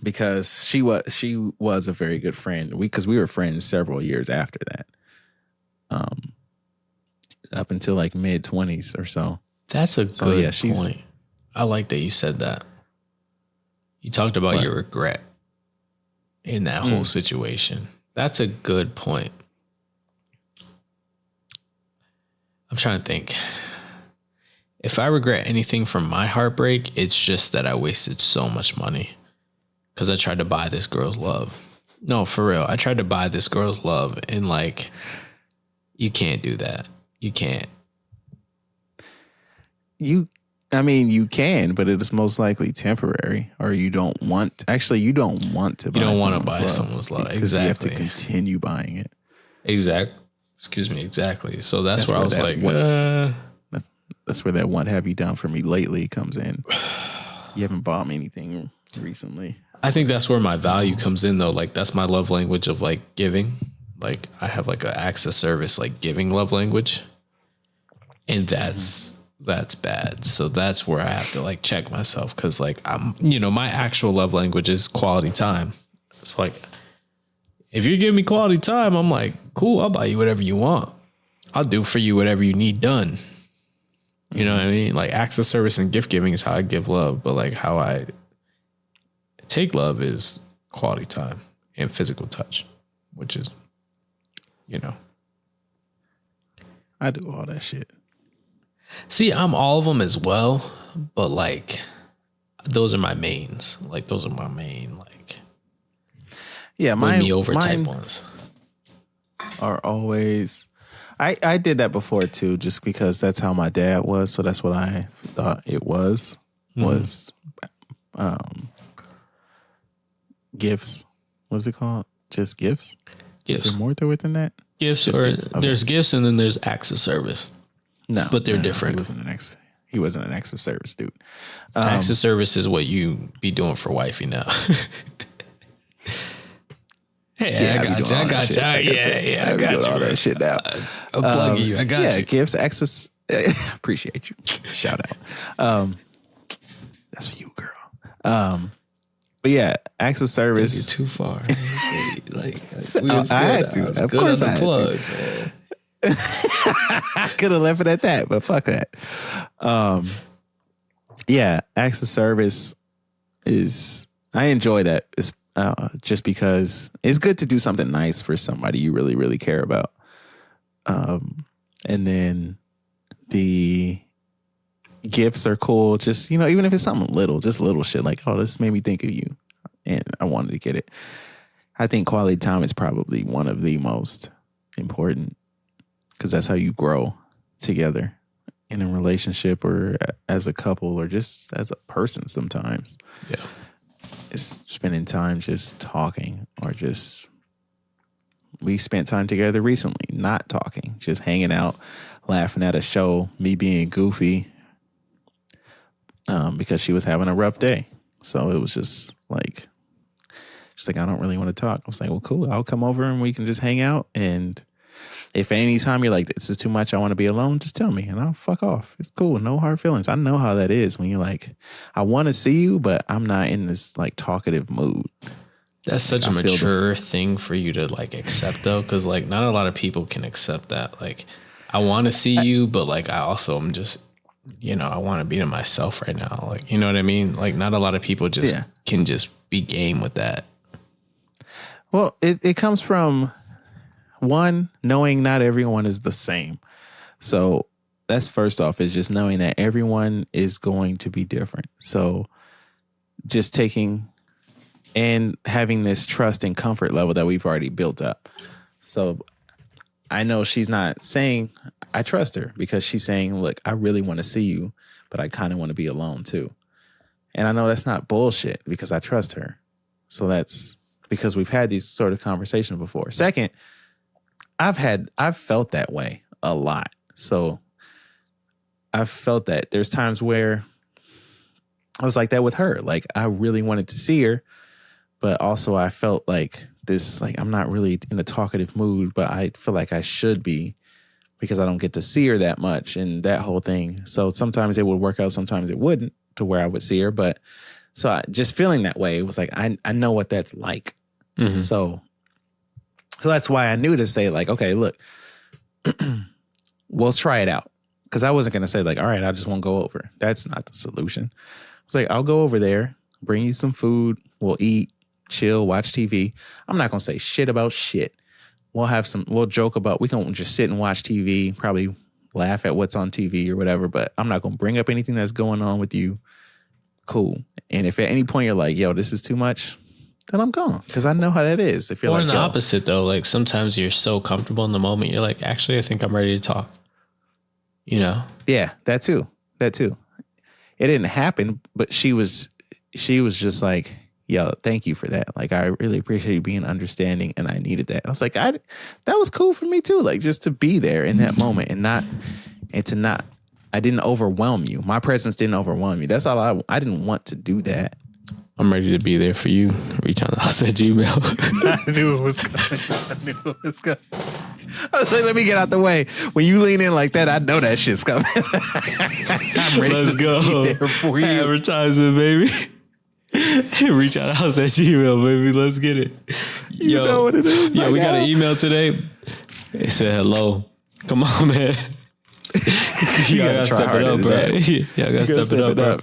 Because she was a very good friend. Because we were friends several years after that, up until like mid-20s or so. That's a good point. I like that you said that. You talked about your regret in that whole situation. That's a good point. I'm trying to think. If I regret anything from my heartbreak, it's just that I wasted so much money. Because I tried to buy this girl's love. No, for real. I tried to buy this girl's love. And like, you can't do that. You can't. You can, but it is most likely temporary. Or you don't want to buy someone's love. Exactly. Because you have to continue buying it. Exactly. Excuse me. Exactly. So that's where I was like, that's where that "what have you done for me lately" comes in. You haven't bought me anything recently. I think that's where my value comes in though. Like, that's my love language of like giving. Like, I have like an acts of service, like giving love language. And that's bad. So that's where I have to like check myself. Cause like my actual love language is quality time. It's like, if you're giving me quality time, I'm like, cool, I'll buy you whatever you want. I'll do for you whatever you need done. You know what I mean? Like, acts of service and gift giving is how I give love. But like, how I take love is quality time and physical touch, which is, I do all that shit. See, I'm all of them as well, but like, those are my mains. Like, those are my main, like, win me over type ones. Are always, I did that before too, just because that's how my dad was. So that's what I thought it was gifts. What's it called? Just gifts? Gifts. Is there more to it than that? Gifts, or gifts. Okay. There's gifts and then there's acts of service. No, but they're different. He wasn't an acts of service dude. Acts of service is what you be doing for wifey now. Hey, yeah, I got you. I got you. All that shit now. I'm plugging you. I got you. Yeah, gifts, access. Appreciate you. Shout out. That's for you, girl. But yeah, acts of service. You're too far. Like, I had to. Of course, I had to. Man. I could have left it at that, but fuck that. Yeah, acts of service is. I enjoy that. It's just because it's good to do something nice for somebody you really, really care about. And then the gifts are cool. Just, even if it's something little, just little shit like, oh, this made me think of you. and I wanted to get it. I think quality time is probably one of the most important because that's how you grow together in a relationship or as a couple or just as a person sometimes. Yeah. It's spending time just talking or just, we spent time together recently, not talking, just hanging out, laughing at a show, me being goofy because she was having a rough day. So it was just like, I don't really want to talk. I was like, well, cool. I'll come over and we can just hang out. And if anytime you're like, this is too much, I want to be alone, just tell me and I'll fuck off. It's cool. No hard feelings. I know how that is when you're like, I want to see you, but I'm not in this like talkative mood. That's such a mature thing for you to like accept though. Cause like not a lot of people can accept that. Like I want to see you, but like I also am just, I want to be to myself right now. Like, you know what I mean? Like not a lot of people just can just be game with that. Well, it comes from one, knowing not everyone is the same. So that's first off, is just knowing that everyone is going to be different. So just taking and having this trust and comfort level that we've already built up. So I know she's not saying I trust her because she's saying, look, I really want to see you, but I kind of want to be alone too. And I know that's not bullshit because I trust her. So that's because we've had these sort of conversations before. Second, I've felt that way a lot. So I've felt that there's times where I was like that with her. Like I really wanted to see her, but also I felt like this, like I'm not really in a talkative mood, but I feel like I should be because I don't get to see her that much and that whole thing. So sometimes it would work out, sometimes it wouldn't to where I would see her. But so I just feeling that way, it was like, I know what that's like. Mm-hmm. So that's why I knew to say like, okay, look, we'll try it out. Because I wasn't going to say like, all right, I just won't go over. That's not the solution. I was like, I'll go over there, bring you some food. We'll eat, chill, watch TV. I'm not going to say shit about shit. We'll joke about, we can just sit and watch TV, probably laugh at what's on TV or whatever, but I'm not going to bring up anything that's going on with you. Cool. And if at any point you're like, yo, this is too much, then I'm gone. Because I know how that is. If you're or like, the opposite though, like sometimes you're so comfortable in the moment, you're like, actually, I think I'm ready to talk. Yeah, that too. It didn't happen, but she was just like, yo, thank you for that. Like, I really appreciate you being understanding, and I needed that. I was like, that was cool for me too. Like, just to be there in that moment I didn't overwhelm you. My presence didn't overwhelm you. That's all I didn't want to do that. I'm ready to be there for you. Reachonthehowse at Gmail. I knew it was coming. I was like, let me get out the way. When you lean in like that, I know that shit's coming. I'm ready Let's go. Be there for you. Advertisement, baby. Reachonthehowse at Gmail, baby. Let's get it. You know what it is. We got an email today. It said hello. Come on, man. You gotta step it up, bro. Y'all gotta step it up, bro.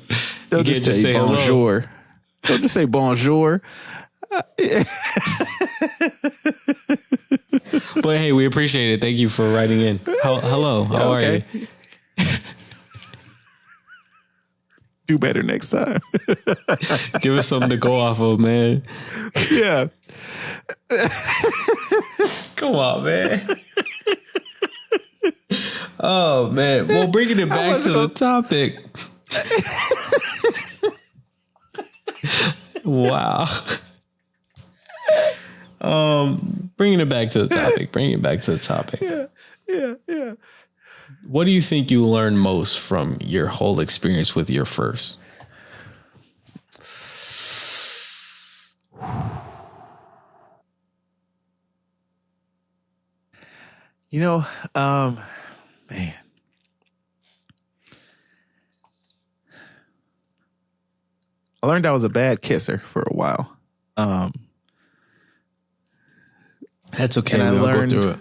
Don't just say bonjour. Hello. Don't just say bonjour. But hey, we appreciate it. Thank you for writing in. Hello, how are you? Do better next time. Give us something to go off of, man. Yeah. Come on, man. Oh, man. Well, bringing it back to the topic. Wow. Bringing it back to the topic. Yeah. What do you think you learned most from your whole experience with your first? Man. I learned I was a bad kisser for a while. That's okay. And We'll go through it.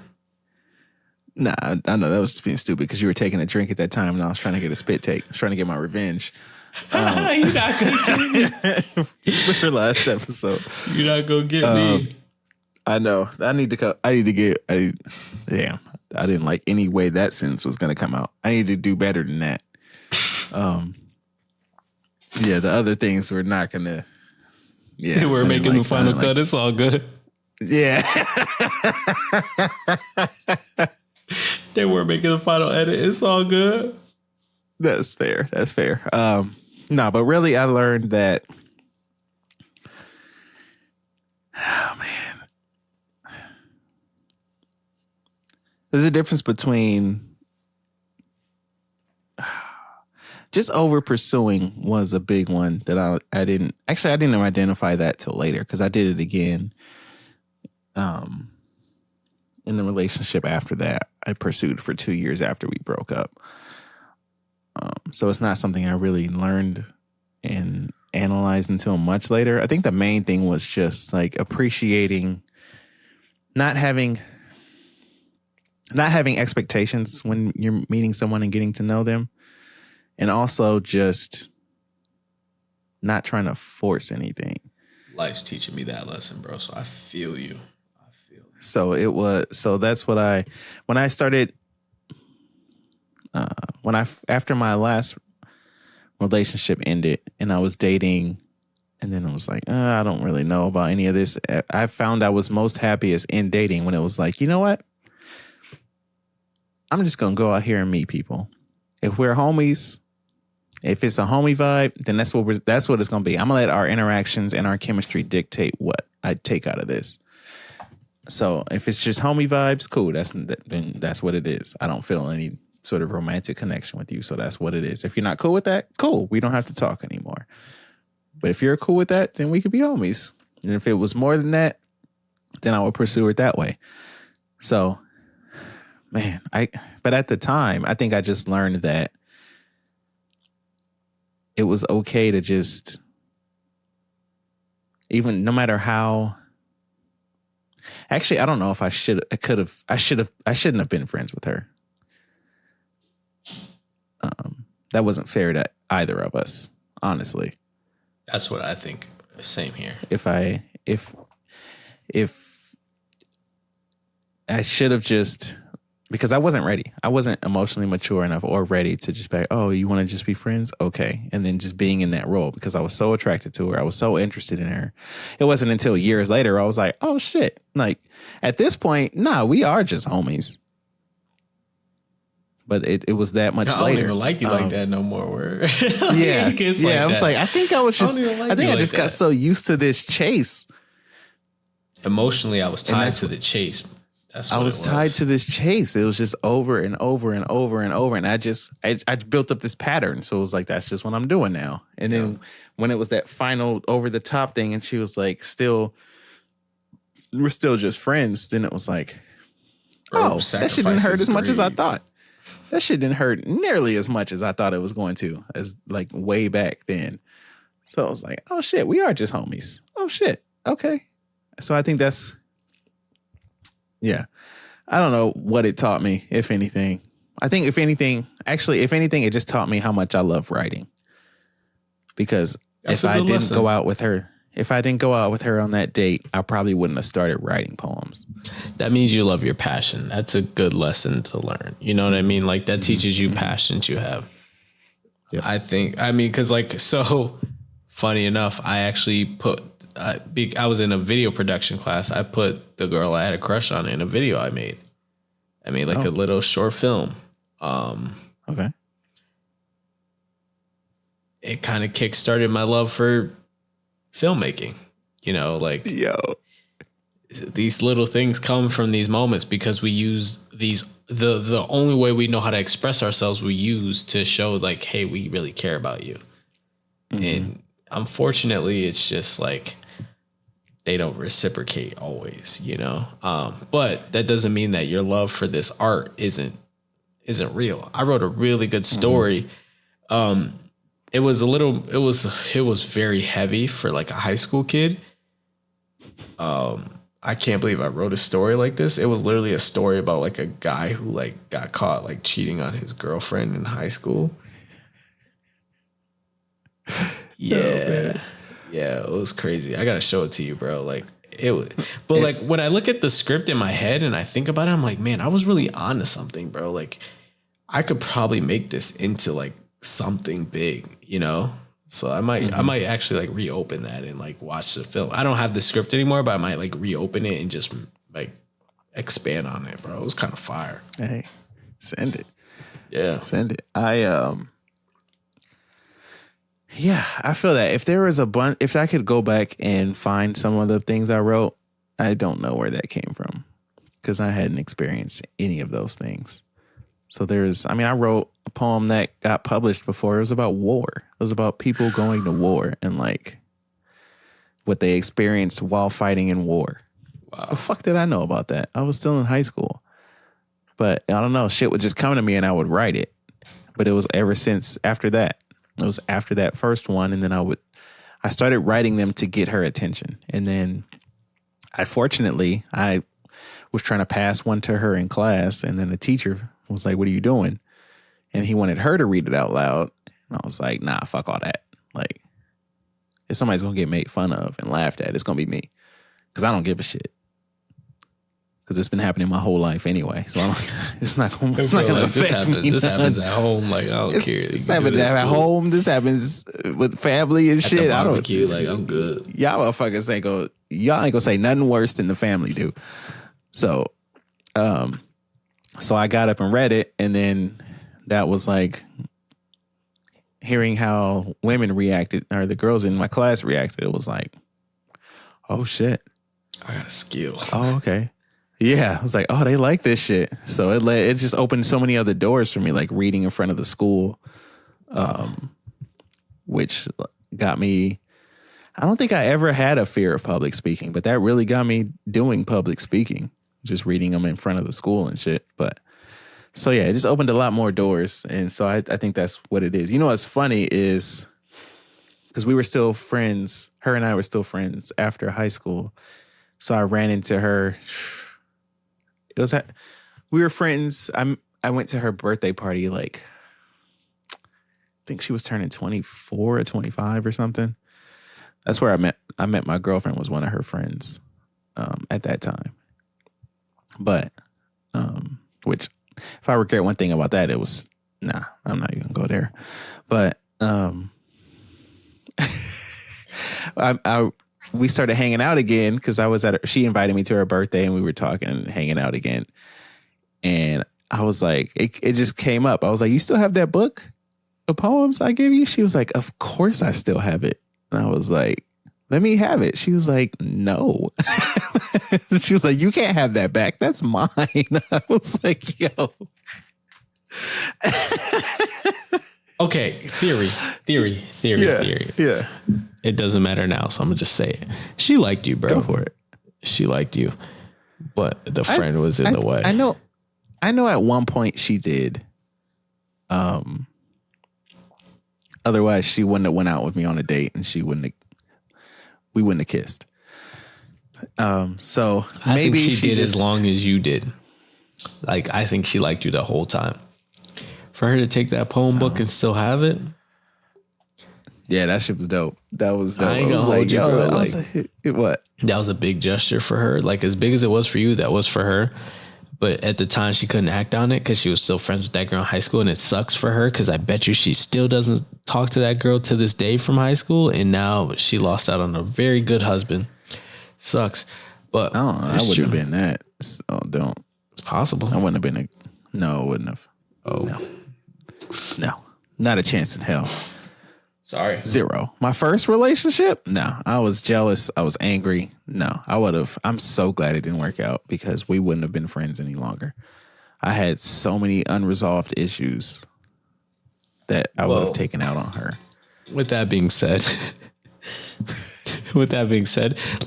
Nah, I know that was being stupid because you were taking a drink at that time and I was trying to get a spit take. I was trying to get my revenge. You're not gonna get me. For last episode. You're not gonna get me. I know. Damn. I didn't like any way that sentence was gonna come out. I need to do better than that. Yeah, the other things were not gonna Yeah, We're I didn't making the like final that. cut. It's all good. Yeah. They were making the final edit. It's all good. That's fair. That's fair. No, but really I learned that, oh man, there's a difference between just over pursuing was a big one that I didn't identify that till later, because I did it again in the relationship after that. I pursued for 2 years after we broke up. So it's not something I really learned and analyzed until much later. I think the main thing was just like appreciating not having expectations when you're meeting someone and getting to know them, and also just not trying to force anything. Life's teaching me that lesson, bro. So I feel you. So that's what after my last relationship ended and I was dating, and then I was like, I don't really know about any of this. I found I was most happiest in dating when it was like, you know what? I'm just going to go out here and meet people. If we're homies, if it's a homie vibe, then that's what it's going to be. I'm going to let our interactions and our chemistry dictate what I take out of this. So if it's just homie vibes, cool. Then that's what it is. I don't feel any sort of romantic connection with you. So that's what it is. If you're not cool with that, cool. We don't have to talk anymore. But if you're cool with that, then we could be homies. And if it was more than that, then I would pursue it that way. So, man, but at the time, I think I just learned that it was okay to just, even no matter how, actually, I don't know if I shouldn't have been friends with her. That wasn't fair to either of us, honestly. That's what I think. Same here. If I should have just, because I wasn't ready. I wasn't emotionally mature enough or ready to just be like, oh, you want to just be friends? Okay. And then just being in that role, because I was so attracted to her. I was so interested in her. It wasn't until years later I was like, oh shit. Like at this point, nah, we are just homies. But it was that much later. I don't even like you like that no more. Word. Yeah. Yeah. I was like, I think I just got so used to this chase. Emotionally, I was tied to the chase. I was tied to this chase. It was just over and over and over and over. And I built up this pattern. So it was like, that's just what I'm doing now. And then when it was that final over the top thing and she was like, we're still just friends. Then it was like, that shit didn't hurt as much as I thought. That shit didn't hurt nearly as much as I thought it was going to, as like way back then. So I was like, oh shit, we are just homies. Oh shit. Okay. So I think that's, yeah. I don't know what it taught me, if anything. I think if anything, it just taught me how much I love writing. Because if I didn't go out with her on that date, I probably wouldn't have started writing poems. That means you love your passion. That's a good lesson to learn. You know what I mean? Like that teaches you passions you have. Yep. Because like, so funny enough, I actually I was in a video production class. I put the girl I had a crush on in a video I made. I made like a little short film. Okay. It kind of kickstarted my love for filmmaking, like these little things come from these moments because we use the only way we know how to express ourselves, we use to show like, hey, we really care about you. Mm-hmm. And unfortunately it's just like they don't reciprocate always, but that doesn't mean that your love for this art isn't real. I wrote a really good story. Mm-hmm. It was very heavy for like a high school kid. I can't believe I wrote a story like this. It was literally a story about like a guy who like got caught like cheating on his girlfriend in high school. Yeah. Yeah, it was crazy. I got to show it to you, bro. Like like when I look at the script in my head and I think about it, I'm like, man, I was really onto something, bro. Like I could probably make this into like something big, So I might actually like reopen that and like watch the film. I don't have the script anymore, but I might like reopen it and just like expand on it, bro. It was kind of fire. Hey, send it. Yeah. Send it. Yeah, I feel that if there was if I could go back and find some of the things I wrote, I don't know where that came from because I hadn't experienced any of those things. So I wrote a poem that got published before. It was about war. It was about people going to war and like what they experienced while fighting in war. Wow. The fuck did I know about that? I was still in high school. But I don't know. Shit would just come to me and I would write it. But it was ever since after that. It was after that first one. And then I started writing them to get her attention. And then I was trying to pass one to her in class. And then the teacher was like, what are you doing? And he wanted her to read it out loud. And I was like, nah, fuck all that. Like, if somebody's going to get made fun of and laughed at, it's going to be me. Because I don't give a shit. Because it's been happening my whole life anyway. So it's not going to affect me. This happens at home. Like, I don't care. This happens at home. This happens with family and shit. I don't care. Like, I'm good. Y'all motherfuckers ain't going to say nothing worse than the family do. So, so I got up and read it. And then that was like hearing how women reacted, or the girls in my class reacted. It was like, oh, shit. I got a skill. Oh, okay. Yeah, I was like, oh, they like this shit. So it just opened so many other doors for me, like reading in front of the school, which got me. I don't think I ever had a fear of public speaking, but that really got me doing public speaking, just reading them in front of the school and shit. But so yeah, it just opened a lot more doors, and so I think that's what it is. You know what's funny is because we were still friends. Her and I were still friends after high school, so I ran into her. We were friends. I went to her birthday party, like, I think she was turning 24 or 25 or something. That's where I met my girlfriend, was one of her friends at that time. But, which, if I regret one thing about that, it was, nah, I'm not even gonna go there. But we started hanging out again because she invited me to her birthday and we were talking and hanging out again. And I was like, it just came up. I was like, you still have that book of poems I gave you? She was like, of course I still have it. And I was like, let me have it. She was like, no. She was like, you can't have that back. That's mine. I was like, yo. Okay, theory. Yeah. It doesn't matter now, so I'm gonna just say it. She liked you, bro. Go for it. She liked you, but the friend was in the way. I know at one point she did. Otherwise she wouldn't have went out with me on a date and we wouldn't have kissed. So I maybe think she did as long as you did. Like, I think she liked you the whole time. For her to take that poem book and still have it. Yeah, that shit was dope. That was dope. I ain't gonna hold you, bro. What? That was a big gesture for her. Like, as big as it was for you, that was for her. But at the time, she couldn't act on it because she was still friends with that girl in high school. And it sucks for her because I bet you she still doesn't talk to that girl to this day from high school. And now she lost out on a very good husband. Sucks. But I wouldn't have been that. So don't. It's possible. I wouldn't have been no, I wouldn't have. Oh. No. Not a chance in hell. Sorry. 0. My first relationship? No. I was jealous. I was angry. No. I'm so glad it didn't work out because we wouldn't have been friends any longer. I had so many unresolved issues that I would have taken out on her. With that being said, let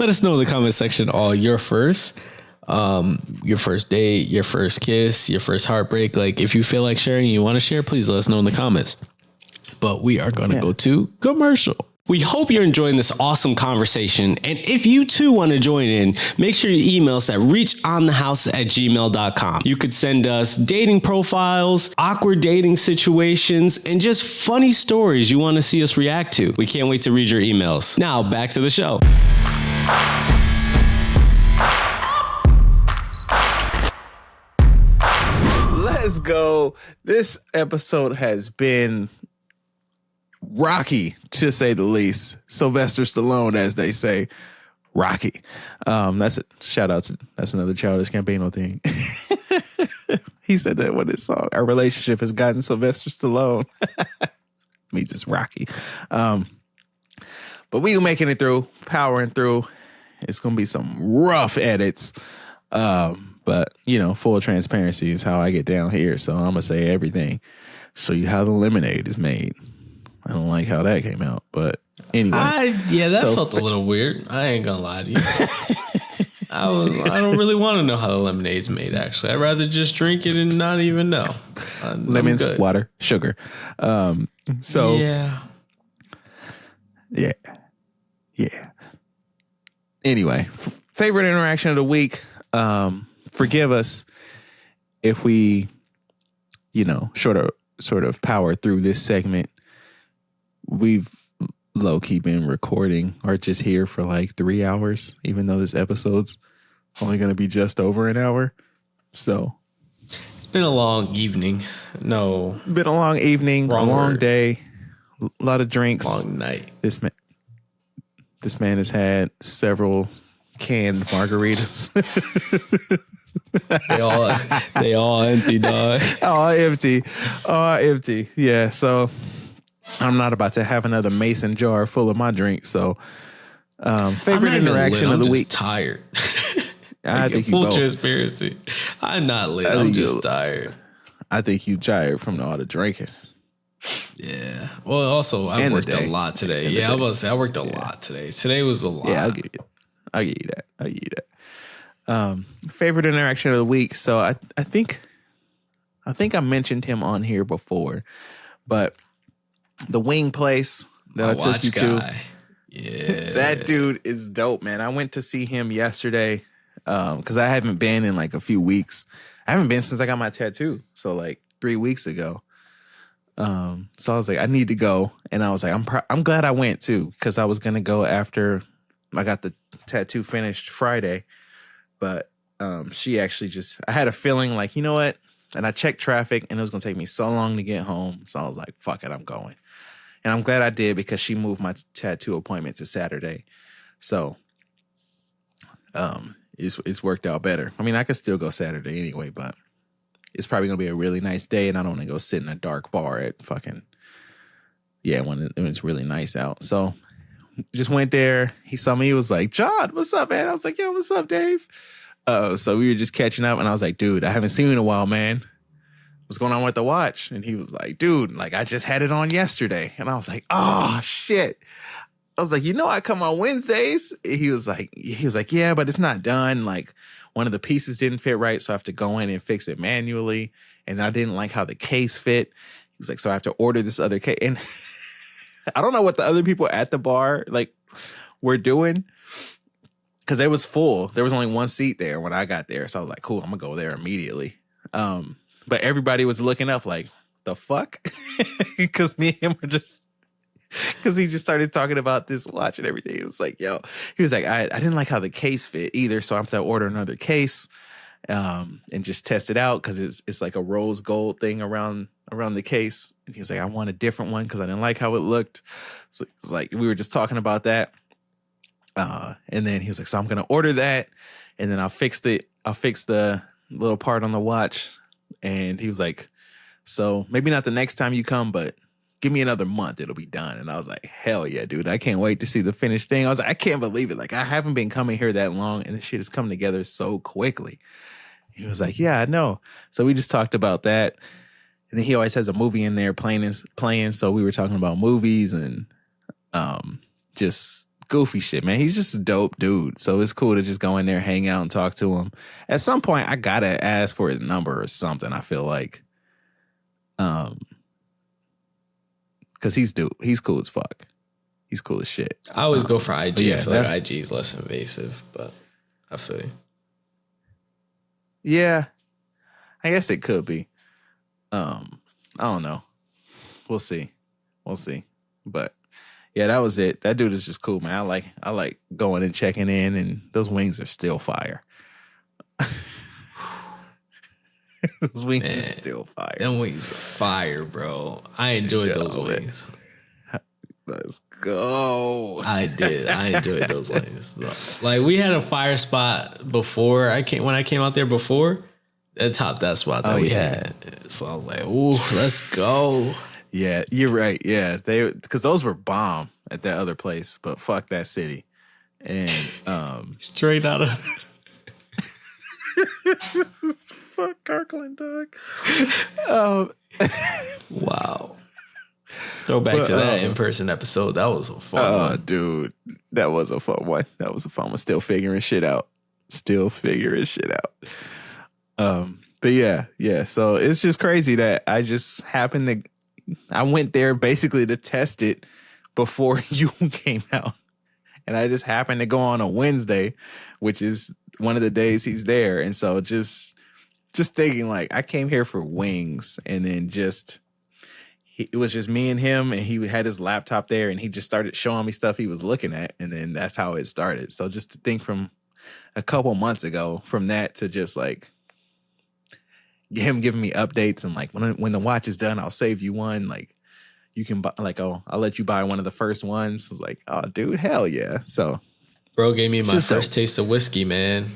us know in the comment section all your first date, your first kiss, your first heartbreak. Like, if you feel like sharing and you want to share, please let us know in the comments. But we are going to go to commercial. We hope you're enjoying this awesome conversation. And if you too want to join in, make sure you email us at reachonthehowse@gmail.com. You could send us dating profiles, awkward dating situations, and just funny stories you want to see us react to. We can't wait to read your emails. Now, back to the show. Let's go. This episode has been rocky, to say the least. Sylvester Stallone, as they say. Rocky. That's a shout out to, that's another Childish Gambino thing. He said that with his song. Our relationship has gotten Sylvester Stallone. Means it's Rocky. But we making it through, powering through. It's gonna be some rough edits. But full transparency is how I get down here. So I'm gonna say everything. Show you how the lemonade is made. I don't like how that came out, but anyway. That felt a little weird. I ain't gonna lie to you. I don't really want to know how the lemonade's made, actually. I'd rather just drink it and not even know. Lemons, water, sugar. Yeah. Anyway, favorite interaction of the week. Forgive us if we, sort of power through this segment. We've low-key been recording or just here for like 3 hours, even though this episode's only going to be just over an hour. So it's been a long evening. No. Been a long evening, a long day, a lot of drinks. Long night. This man has had several canned margaritas. They all empty, dog. All empty. Yeah, so I'm not about to have another mason jar full of my drink. So, favorite interaction of the week. Tired. I think you full transparency. I'm not lit. I'm just tired. I think you tired from all the drinking. Yeah. Well, also I worked a lot today. I was about to say I worked a lot today. Today was a lot. Yeah, I'll give you that. Favorite interaction of the week. So I think I mentioned him on here before, but the wing place that I took you to. Yeah. That dude is dope, man. I went to see him yesterday because I haven't been in like a few weeks. I haven't been since I got my tattoo. So like 3 weeks ago. So I was like, I need to go. And I was like, I'm glad I went too, because I was going to go after I got the tattoo finished Friday. But she actually I had a feeling like, you know what? And I checked traffic and it was going to take me so long to get home. So I was like, fuck it, I'm going. And I'm glad I did, because she moved my tattoo appointment to Saturday. So it's worked out better. I mean, I could still go Saturday anyway, but it's probably going to be a really nice day, and I don't want to go sit in a dark bar at when it's really nice out. So just went there. He saw me. He was like, John, what's up, man? I was like, yo, what's up, Dave? So we were just catching up, and I was like, dude, I haven't seen you in a while, man. What's going on with the watch? And he was like, dude, like I just had it on yesterday. And I was like, oh, shit. I was like, I come on Wednesdays. He was like, yeah, but it's not done. Like, one of the pieces didn't fit right, so I have to go in and fix it manually. And I didn't like how the case fit. He was like, so I have to order this other case. And I don't know what the other people at the bar were doing, because it was full. There was only one seat there when I got there. So I was like, cool, I'm gonna go there immediately. But everybody was looking up like, the fuck? Because me and him were just, because he just started talking about this watch and everything. It was like, yo, he was like, I didn't like how the case fit either, so I have to order another case and just test it out, because it's like a rose gold thing around the case. And he's like, I want a different one because I didn't like how it looked. So it's like we were just talking about that. And then he was like, so I'm gonna order that, and then I'll fix the little part on the watch. And he was like, so maybe not the next time you come, but give me another month, it'll be done. And I was like, hell yeah, dude. I can't wait to see the finished thing. I was like, I can't believe it. Like, I haven't been coming here that long, and this shit has come together so quickly. He was like, yeah, I know. So we just talked about that. And then he always has a movie in there playing. So we were talking about movies and just goofy shit, man. He's just a dope dude. So it's cool to just go in there, hang out, and talk to him. At some point, I gotta ask for his number or something, I feel like. Because he's cool as fuck. He's cool as shit. I always go for IG. Yeah, I feel like IG is less invasive, but I feel you. Yeah, I guess it could be. I don't know. We'll see. But yeah, that was it. That dude is just cool, man. I like going and checking in, and those wings are still fire. Those wings are still fire. Them wings are fire, bro. I enjoyed those wings. Let's go. I did. I enjoyed those lanes. Like we had a fire spot before when I came out there before. It topped that spot that we had. So I was like, ooh, let's go. Yeah, you're right. Yeah, because those were bomb at that other place, but fuck that city. And straight out of fuck Kirkland, dog. Wow. Throwback to that in-person episode. That was a fun one. Dude, that was a fun one. That was a fun one. Still figuring shit out. But yeah. So it's just crazy that I just happened to. I went there basically to test it before you came out, and I just happened to go on a Wednesday, which is one of the days he's there, and so just thinking like I came here for wings, and then it was just me and him, and he had his laptop there, and he just started showing me stuff he was looking at, and then that's how it started. So just to think from a couple months ago, from that to just like him giving me updates and like when the watch is done, I'll save you one. Like you can buy, like, oh, I'll let you buy one of the first ones. I was like, oh, dude, hell yeah. So bro gave me my first taste of whiskey, man.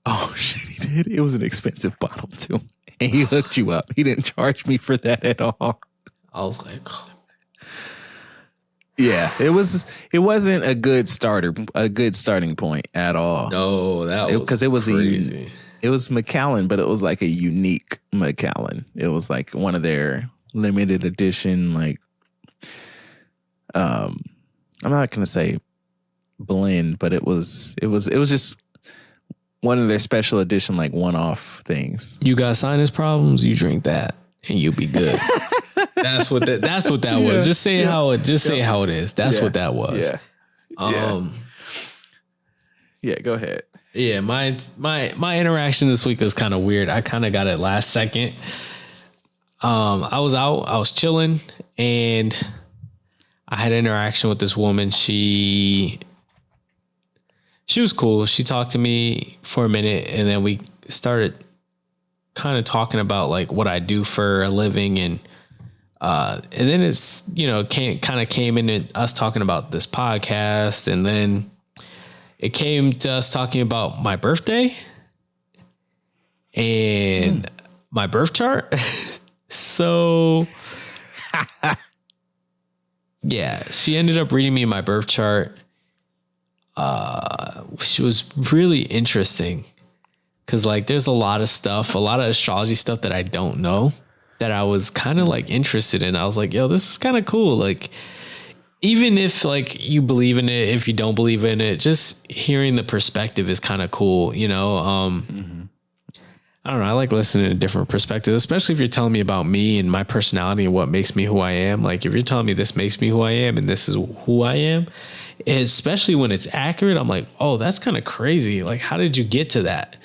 Oh shit, he did. It was an expensive bottle too, and he hooked you up. He didn't charge me for that at all. I was like, oh. Yeah, it wasn't a good starting point at all. No, that was because it was crazy. It was Macallan, but it was like a unique Macallan. It was like one of their limited edition, like, I'm not gonna say blend, but it was just one of their special edition, like one-off things. You got sinus problems, you drink that, and you'll be good. That's what that was. Just say how it is. That's what that was. Yeah, go ahead. Yeah, my interaction this week was kind of weird. I kind of got it last second. I was chilling, and I had an interaction with this woman. She was cool. She talked to me for a minute, and then we started kind of talking about like what I do for a living, and then it's, came into us talking about this podcast, and then it came to us talking about my birthday and my birth chart. So yeah, she ended up reading me my birth chart. Which was really interesting because like there's a lot of astrology stuff that I don't know that I was kind of like interested in. I was like, yo, this is kind of cool. Like, even if like you believe in it, if you don't believe in it, just hearing the perspective is kind of cool, I don't know. I like listening to different perspectives, especially if you're telling me about me and my personality and what makes me who I am. Like if you're telling me this makes me who I am and this is who I am, especially when it's accurate, I'm like, oh, that's kind of crazy. Like, how did you get to that?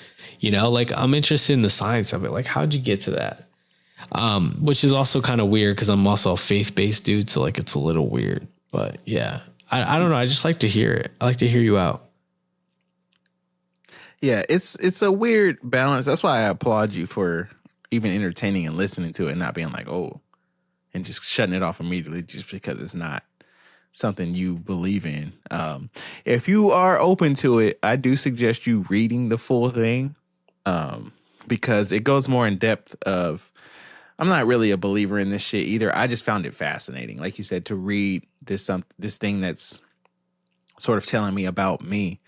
Like I'm interested in the science of it. Like, how'd you get to that? Which is also kind of weird because I'm also a faith-based dude. So like, it's a little weird, but yeah, I don't know. I just like to hear it. I like to hear you out. Yeah, it's a weird balance. That's why I applaud you for even entertaining and listening to it and not being like, oh, and just shutting it off immediately just because it's not something you believe in. If you are open to it, I do suggest you reading the full thing because it goes more in depth of, I'm not really a believer in this shit either. I just found it fascinating, like you said, to read this thing that's sort of telling me about me.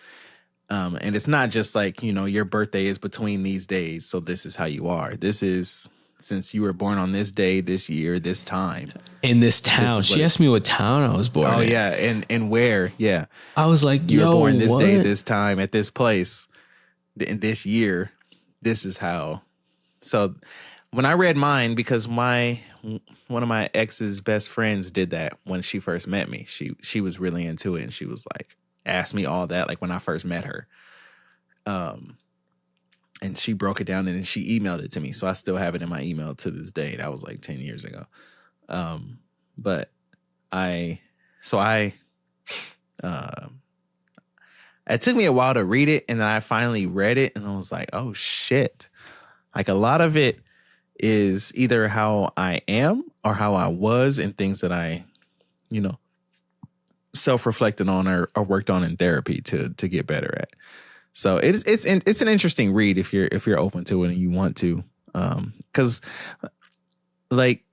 And it's not just like, your birthday is between these days, so this is how you are. This is since you were born on this day, this year, this time. In this town. She asked me what town I was born in. Oh, yeah, and where, yeah. I was like, you were born this day, this time, at this place, in this year. This is how. So when I read mine, because one of my ex's best friends did that when she first met me. She was really into it, and she was like, asked me all that, like when I first met her. And she broke it down and then she emailed it to me. So I still have it in my email to this day. That was like 10 years ago. But it took me a while to read it, and then I finally read it and I was like, oh shit. Like a lot of it is either how I am or how I was and things that I, self-reflected on or worked on in therapy to get better at. So it's an interesting read if you're open to it and you want to, because like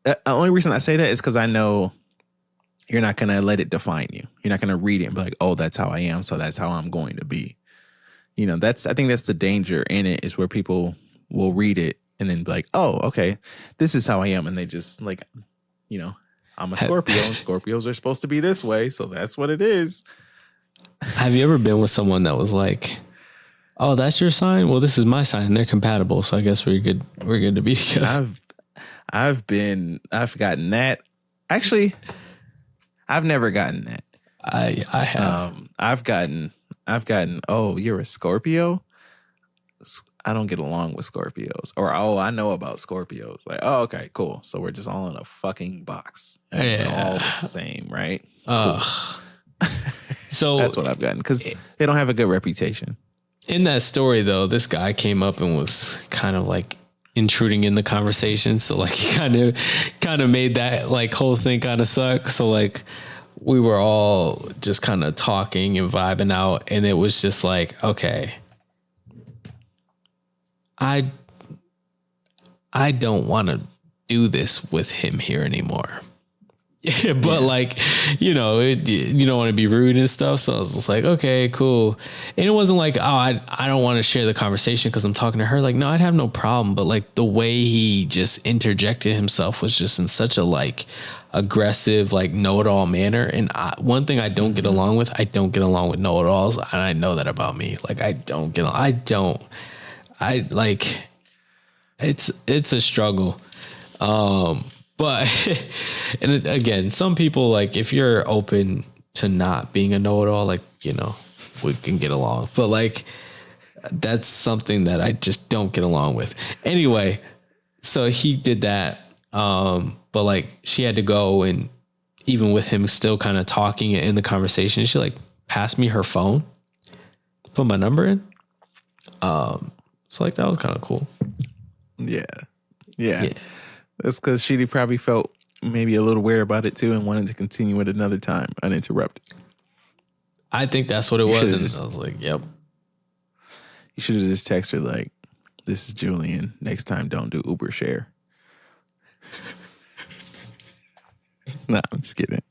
the only reason I say that is because I know you're not gonna let it define you. You're not gonna read it and be like, oh, that's how I am, so that's how I'm going to be. You know, I think that's the danger in it, is where people will read it and then be like, oh, okay, this is how I am, and they just like, you know, I'm a Scorpio and Scorpios are supposed to be this way, so that's what it is. Have you ever been with someone that was like, oh, that's your sign? Well, this is my sign and they're compatible, so I guess we're good to be together. I've gotten that. Actually, I've never gotten that. I have. I've gotten, oh, you're a Scorpio? I don't get along with Scorpios. Or, oh, I know about Scorpios. Like, oh, okay, cool. So we're just all in a fucking box. Yeah. We're all the same, right? Cool. So that's what I've gotten, because they don't have a good reputation. In that story, though, this guy came up and was kind of like intruding in the conversation. So like he kind of made that like whole thing kind of suck. So like we were all just kind of talking and vibing out, and it was just like, okay, I don't want to do this with him here anymore. Yeah, but like, you know, you don't want to be rude and stuff. So I was just like, okay, cool. And it wasn't like, oh, I don't want to share the conversation because I'm talking to her. Like, no, I'd have no problem. But like the way he just interjected himself was just in such a like aggressive, like know-it-all manner. And one thing I don't get along with know-it-alls. And I know that about me. Like, it's a struggle. But, and again, some people, like, if you're open to not being a know-it-all, like, you know, we can get along. But, like, that's something that I just don't get along with. Anyway, so he did that. But, like, she had to go, and even with him still kind of talking in the conversation, she, like, passed me her phone, put my number in. So, like, that was kind of cool. Yeah. That's because she probably felt maybe a little weird about it too and wanted to continue it another time uninterrupted. I think that's what it was. And I was like, yep. You should have just texted her like, this is Julian. Next time, don't do Uber share. Nah, I'm just kidding.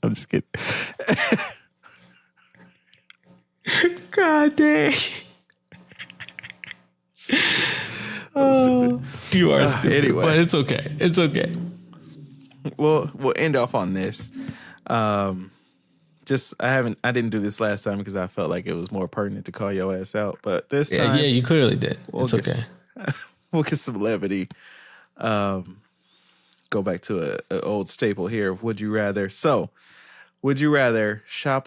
God dang. Oh, you are stupid. Anyway, but it's okay. It's okay. We'll end off on this. I didn't do this last time because I felt like it was more pertinent to call your ass out. But this time, yeah, you clearly did. It's okay. We'll get some levity. Go back to an old staple here of would you rather. So, would you rather shop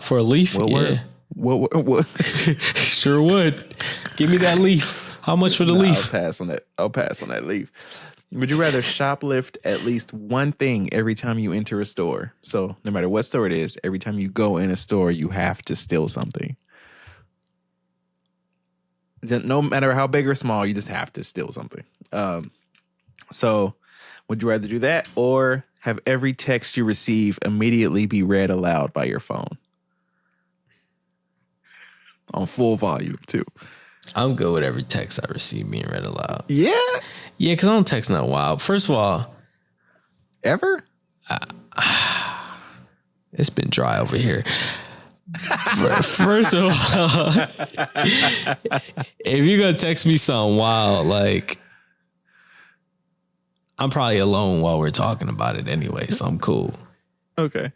for a leaf? What? Sure would. Give me that leaf. How much for the leaf? I'll pass on that leaf. Would you rather shoplift at least one thing every time you enter a store? So no matter what store it is, every time you go in a store, you have to steal something. No matter how big or small, you just have to steal something. So would you rather do that or have every text you receive immediately be read aloud by your phone? On full volume, too. I'm good with every text I receive being read aloud. Yeah? Yeah, because I don't text in a while. First of all... Ever? It's been dry over here. First of all, if you're going to text me something wild, like... I'm probably alone while we're talking about it anyway, so I'm cool. Okay.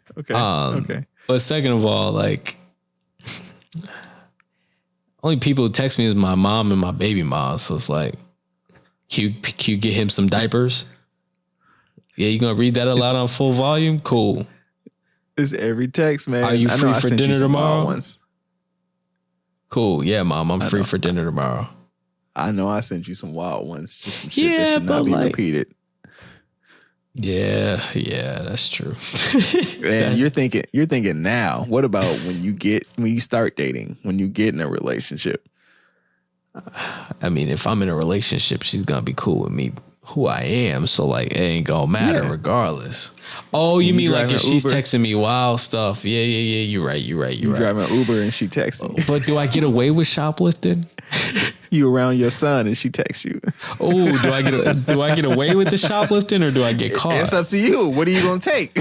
But second of all, like... Only people who text me is my mom and my baby mom. So it's like, can you get him some diapers? Yeah, you gonna read that aloud on full volume? Cool. It's every text, man. Are you free for dinner tomorrow? Cool. Yeah, Mom, I'm free for dinner tomorrow. I know I sent you some wild ones. Just some shit that should not be repeated. Yeah, that's true. And you're thinking now, what about when you start dating, when you get in a relationship? I mean, if I'm in a relationship, she's gonna be cool with me who I am. So like it ain't gonna matter regardless. Oh, you mean like if she's texting me wild stuff? Yeah. You're right. You driving an Uber and she texting you. But do I get away with shoplifting? You around your son and she texts you. Oh, do I get away with the shoplifting or do I get caught? It's up to you. What are you gonna take?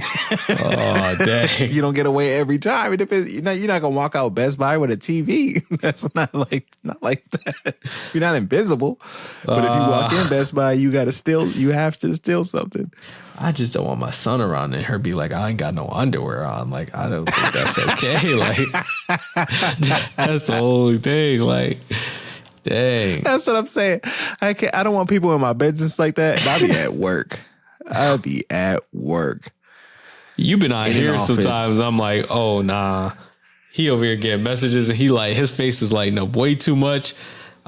Oh, dang. You don't get away every time. It depends. You're not gonna walk out Best Buy with a TV. That's not like that. You're not invisible. But if you walk in Best Buy, you have to steal something. I just don't want my son around and her be like, I ain't got no underwear on. Like, I don't think that's okay. Like, that's the whole thing. Like, dang. That's what I'm saying. I don't want people in my business like that. I'll be at work. You've been out here sometimes. I'm like, oh, nah. He over here getting messages and he like, his face is lighting up way too much.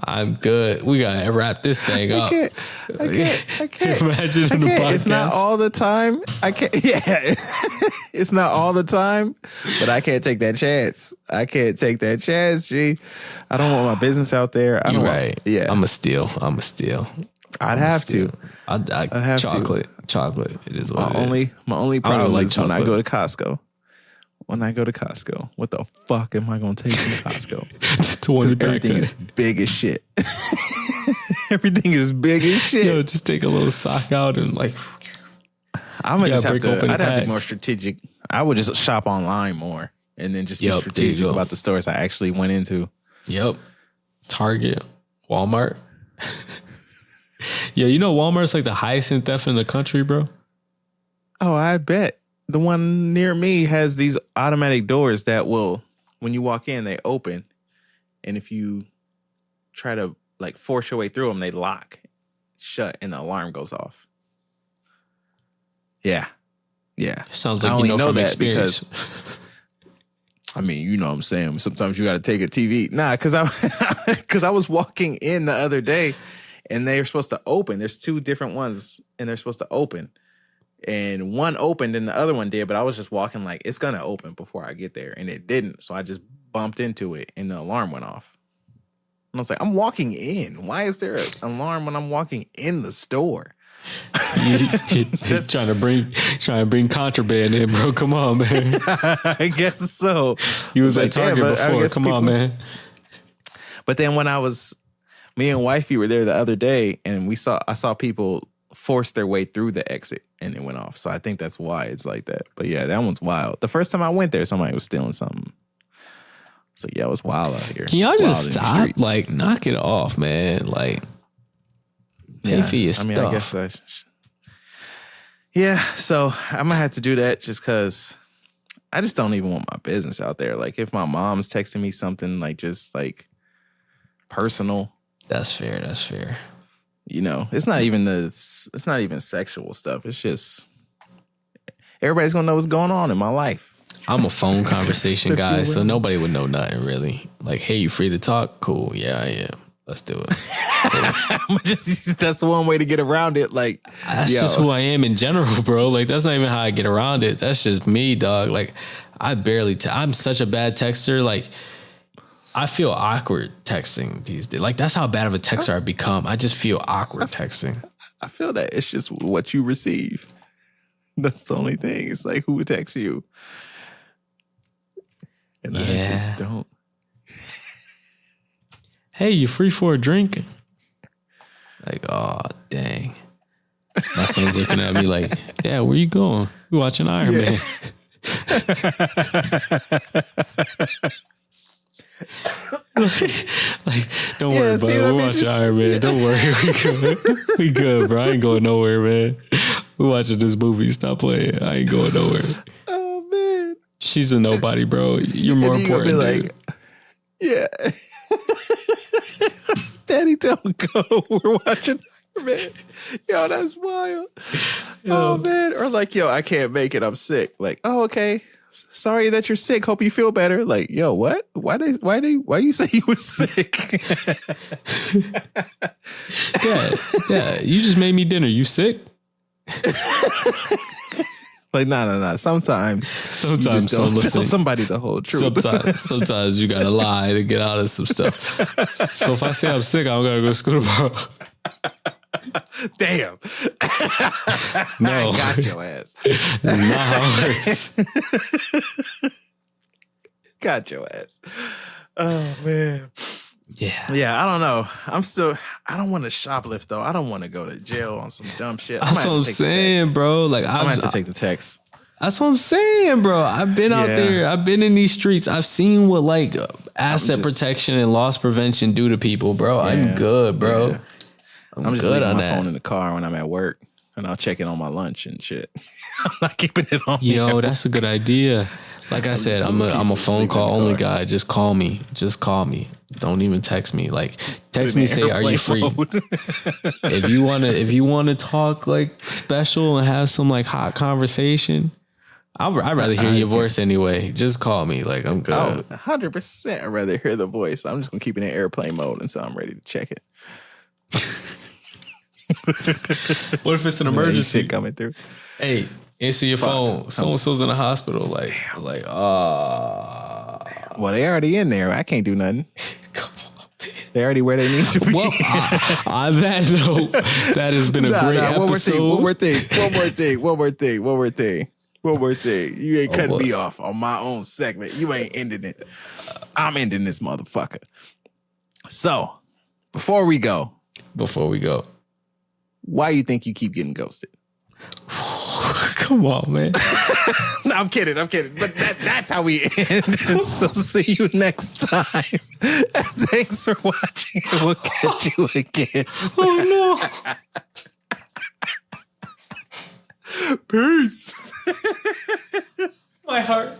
I'm good. We gotta wrap this thing up. I can't. Imagine in the podcast. It's not all the time. I can't. Yeah, it's not all the time. But I can't take that chance. G. I don't want my business out there. You're right. Yeah, I'm a steal. I'd have to. I'd have chocolate. Chocolate. It is what it is. My only problem is when I go to Costco. What the fuck am I going to take from Costco? Everything is big as shit. Yo, just take a little sock out and like. I'd have to be more strategic. I would just shop online more and then just be strategic about the stores I actually went into. Yep. Target, Walmart. Yeah, you know Walmart's like the highest in theft in the country, bro. Oh, I bet. The one near me has these automatic doors that will, when you walk in, they open. And if you try to like force your way through them, they lock, shut, and the alarm goes off. Yeah. Sounds like you know from experience. Because, I mean, you know what I'm saying? Sometimes you got to take a TV. Nah, because I was walking in the other day and they're supposed to open. There's two different ones and they're supposed to open. And one opened and the other one did, but I was just walking like, it's going to open before I get there. And it didn't. So I just bumped into it and the alarm went off. And I was like, I'm walking in. Why is there an alarm when I'm walking in the store? trying to bring contraband in, bro. Come on, man. I guess so. You was at Target before. Come on, man. But then when me and wifey were there the other day and I saw people forced their way through the exit and it went off. So I think that's why it's like that. But yeah, that one's wild. The first time I went there, somebody was stealing something. So yeah, it was wild out here. Can y'all just stop? Like, knock it off, man. Like, pay for your stuff. I guess that. Yeah, so I'm gonna have to do that just because I just don't even want my business out there. Like, if my mom's texting me something like just like personal, that's fair. You know, it's not even sexual stuff. It's just everybody's gonna know what's going on in my life. I'm a phone conversation guy, so nobody would know nothing really. Like, hey, you free to talk? Cool. Yeah, I am. Let's do it. Cool. That's one way to get around it. Like, that's just who I am in general, bro. Like, that's not even how I get around it. That's just me, dog. Like, I barely. I'm such a bad texter. Like, I feel awkward texting these days. Like, that's how bad of a texter I've become. I just feel awkward texting. I feel that it's just what you receive. That's the only thing. It's like, who would text you? And I just don't. Hey, you free for a drink? Like, oh, dang. My son's looking at me like, Dad, where you going? We watching Iron Man. like, don't worry, bro. We're watching Iron Man. Don't worry. We good, bro. I ain't going nowhere, man. We're watching this movie. Stop playing. I ain't going nowhere. Oh, man. She's a nobody, bro. You're more important, dude. Like, yeah. Daddy, don't go. We're watching Iron Man. Yo, that's wild. Oh, man. Or like, yo, I can't make it. I'm sick. Like, oh, okay. Sorry that you're sick. Hope you feel better. Like, yo, what? Why you say you was sick? Dad, you just made me dinner. You sick? Like, nah. Sometimes you just don't tell somebody the whole truth. Sometimes you gotta lie to get out of some stuff. So if I say I'm sick, I don't gotta go to school tomorrow. Damn. No. I got your ass. That's not how it works. Got your ass. Oh, man. Yeah. Yeah, I don't know. I don't want to shoplift, though. I don't want to go to jail on some dumb shit. That's what I'm saying, bro. Like, I'm going to have to take the text. That's what I'm saying, bro. I've been out there. I've been in these streets. I've seen what like asset protection and loss prevention do to people, bro. I'm good, bro. Yeah. I'm just leaving my phone in the car when I'm at work, and I'll check it on my lunch and shit. I'm not keeping it on. Yo, that's a good idea. Like I said, I'm a phone call only guy. Just call me. Just call me. Don't even text me. Like text me, say, "Are you free?" If you wanna talk like special and have some like hot conversation, I'd rather hear your voice anyway. Just call me. Like I'm good. 100%. I'd rather hear the voice. I'm just gonna keep it in airplane mode until I'm ready to check it. What if it's an emergency coming through? Hey, answer your phone. So and so's in the hospital. Like, well, they already in there. I can't do nothing. come on. They already where they need to be. Well, on that note, that has been a great episode. One more thing. You ain't cutting me off on my own segment. You ain't ending it. I'm ending this motherfucker. So, before we go, why you think you keep getting ghosted? Come on, man. No, I'm kidding. But that's how we end. So see you next time. Thanks for watching. We'll catch you again. Oh no. Peace. My heart.